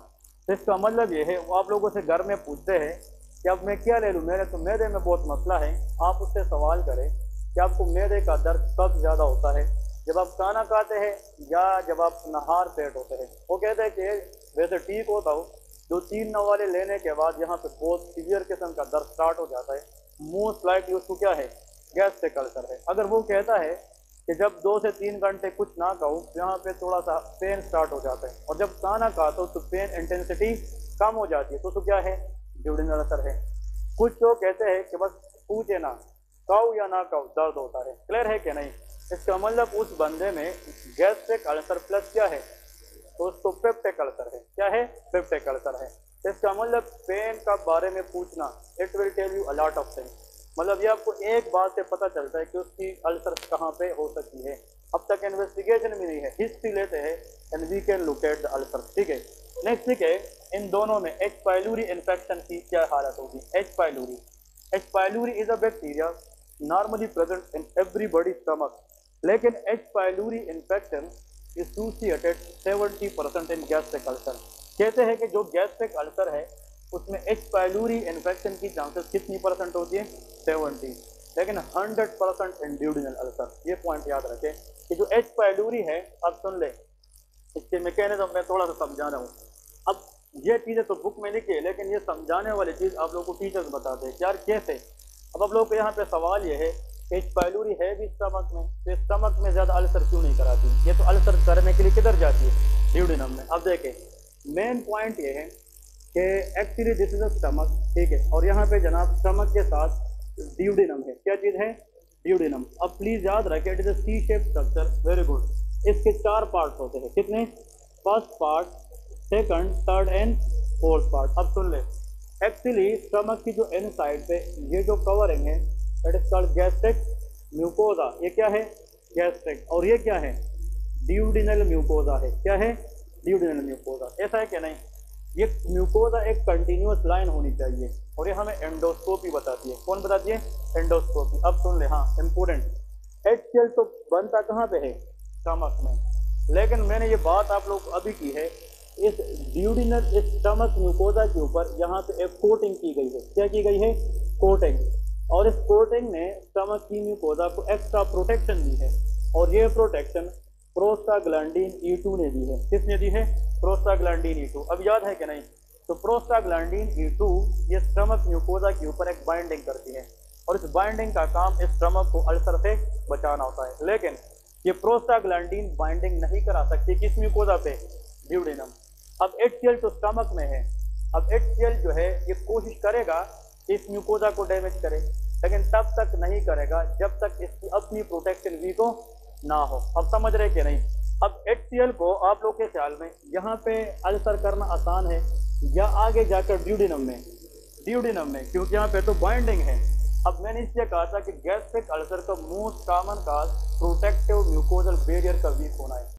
तो इसका मतलब ये है, वो आप लोगों से घर में पूछते हैं कि अब मैं क्या ले लूँ, मेरे तो मैदे में बहुत मसला है। आप उससे सवाल करें कि आपको मैदे का दर्द कब ज़्यादा होता है, जब आप खाना खाते हैं या जब आप नहार पेट होते हैं। वो कहते हैं कि वैसे ठीक होता हो, 2-3 नवाले लेने के बाद यहाँ पे बहुत सीवियर किस्म का दर्द स्टार्ट हो जाता है, मोस्ट लाइकली उसको क्या है, गैस्ट्रिक अल्सर है। अगर वो कहता है कि जब 2 से 3 घंटे कुछ ना खाओ, यहाँ पे थोड़ा सा पेन स्टार्ट हो जाता है, और जब खाना खाता हो तो पेन इंटेंसिटी कम हो जाती है, तो क्या है, ड्यूडिनल अल्सर है। कुछ लोग कहते हैं कि बस पूछे ना, खाओ या ना खाओ दर्द होता है, क्लियर है कि नहीं। इसका मतलब उस बंदे में गैस्ट्रिक अल्सर प्लस क्या है, तो उसको पेप्टिक अल्सर है। क्या है, पेप्टिक अल्सर है। इसका मतलब पेन का बारे में पूछना, it will tell you a lot of things. मतलब ये आपको एक बात से पता चलता है कि उसकी अल्सर कहाँ पे हो सकती है। अब तक इन्वेस्टिगेशन भी नहीं है, हिस्ट्री लेते हैं and we can look at the ulcer, ठीक है। नेक्स्ट ठीक है, इन दोनों में एच पाइलोरी इन्फेक्शन की क्या हालत होगी। H pylori is a bacteria normally present in everybody stomach, लेकिन H pylori infection associated 70% in gastric ulcer. कहते हैं कि जो गैस्ट्रिक अल्सर है उसमें एच पाइलोरी इन्फेक्शन की चांसेस कितनी परसेंट होती है, 70, लेकिन 100% इन ड्यूडिनल अल्सर। ये पॉइंट याद रखें कि जो एच पाइलोरी है, आप सुन ले, इसके मैकेनिज्म मैं थोड़ा सा समझा रहा हूँ। अब ये चीज़ें तो बुक में लिखी है, लेकिन ये समझाने वाली चीज़ आप लोगों को टीचर्स बताते हैं यार कैसे। अब आप लोग को यहाँ पे सवाल ये है, एच पाइलोरी है भी स्टमक में, तो स्टमक में ज़्यादा अल्सर क्यों नहीं कराती। ये तो अल्सर करने के लिए किधर जाती है, ड्यूडिनम में। अब देखें मेन पॉइंट ये है कि actually this is a stomach, ठीक है, और यहाँ पे जनाब स्टमक के साथ ड्यूडिनम है। क्या चीज़ है, ड्यूडिनम। अब प्लीज़ याद रखें it is a C shape structure, very good. इसके 4 पार्ट होते हैं, कितने, first part, second, third and fourth part. अब सुन ले, एक्चुअली स्टमक की जो इनसाइड पे ये जो कवरिंग है that is called gastric mucosa. ये क्या है, गैस्ट्रिक, और ये क्या है, ड्यूडिनल म्यूकोजा है। क्या है, ड्यूडिनल म्यूकोजा। ऐसा है क्या नहीं। ये म्यूकोजा एक कंटिन्यूअस लाइन होनी चाहिए और ये हमें एंडोस्कोपी बताती है। कौन बताती है? एंडोस्कोपी। अब सुन ले, हाँ इंपॉर्टेंट, HCl तो बनता कहाँ पे है? स्टमक में। लेकिन मैंने ये बात आप लोग अभी की है, इस ड्यूडिनल स्टमक म्यूकोजा के ऊपर यहाँ पे एक कोटिंग की गई है। क्या की गई है? कोटिंग। और इस कोटिंग ने स्टमक की म्यूकोजा को एक्स्ट्रा प्रोटेक्शन दी है और ये प्रोटेक्शन प्रोस्टाग्लैंडिन E2 ने दी है। किसने दी है? Prostaglandin E2। अब याद है कि नहीं? तो प्रोस्टाग्लैंडिन E2 ये स्टमक म्यूकोजा के ऊपर एक बाइंडिंग करती है और इस बाइंडिंग का काम इस स्टमक को अल्सर से बचाना होता है। लेकिन ये प्रोस्टाग्लैंडिन बाइंडिंग नहीं करा सकती किस म्यूकोजा पे? ड्यूडेनम। अब HCl तो स्टमक में है। अब HCl जो है ये कोशिश करेगा इस म्यूकोजा को डैमेज करे, लेकिन तब तक नहीं करेगा जब तक इसकी अपनी प्रोटेक्शन वीक ना हो। अब समझ रहे कि नहीं? अब HCl को आप लोग के ख्याल में यहाँ पे अल्सर करना आसान है या आगे जाकर ड्यूडेनम में? ड्यूडेनम में, क्योंकि यहाँ पे तो बाइंडिंग है। अब मैंने इसलिए कहा था कि गैस्ट्रिक अल्सर का most common cause protective mucosal barrier का वीक होना है।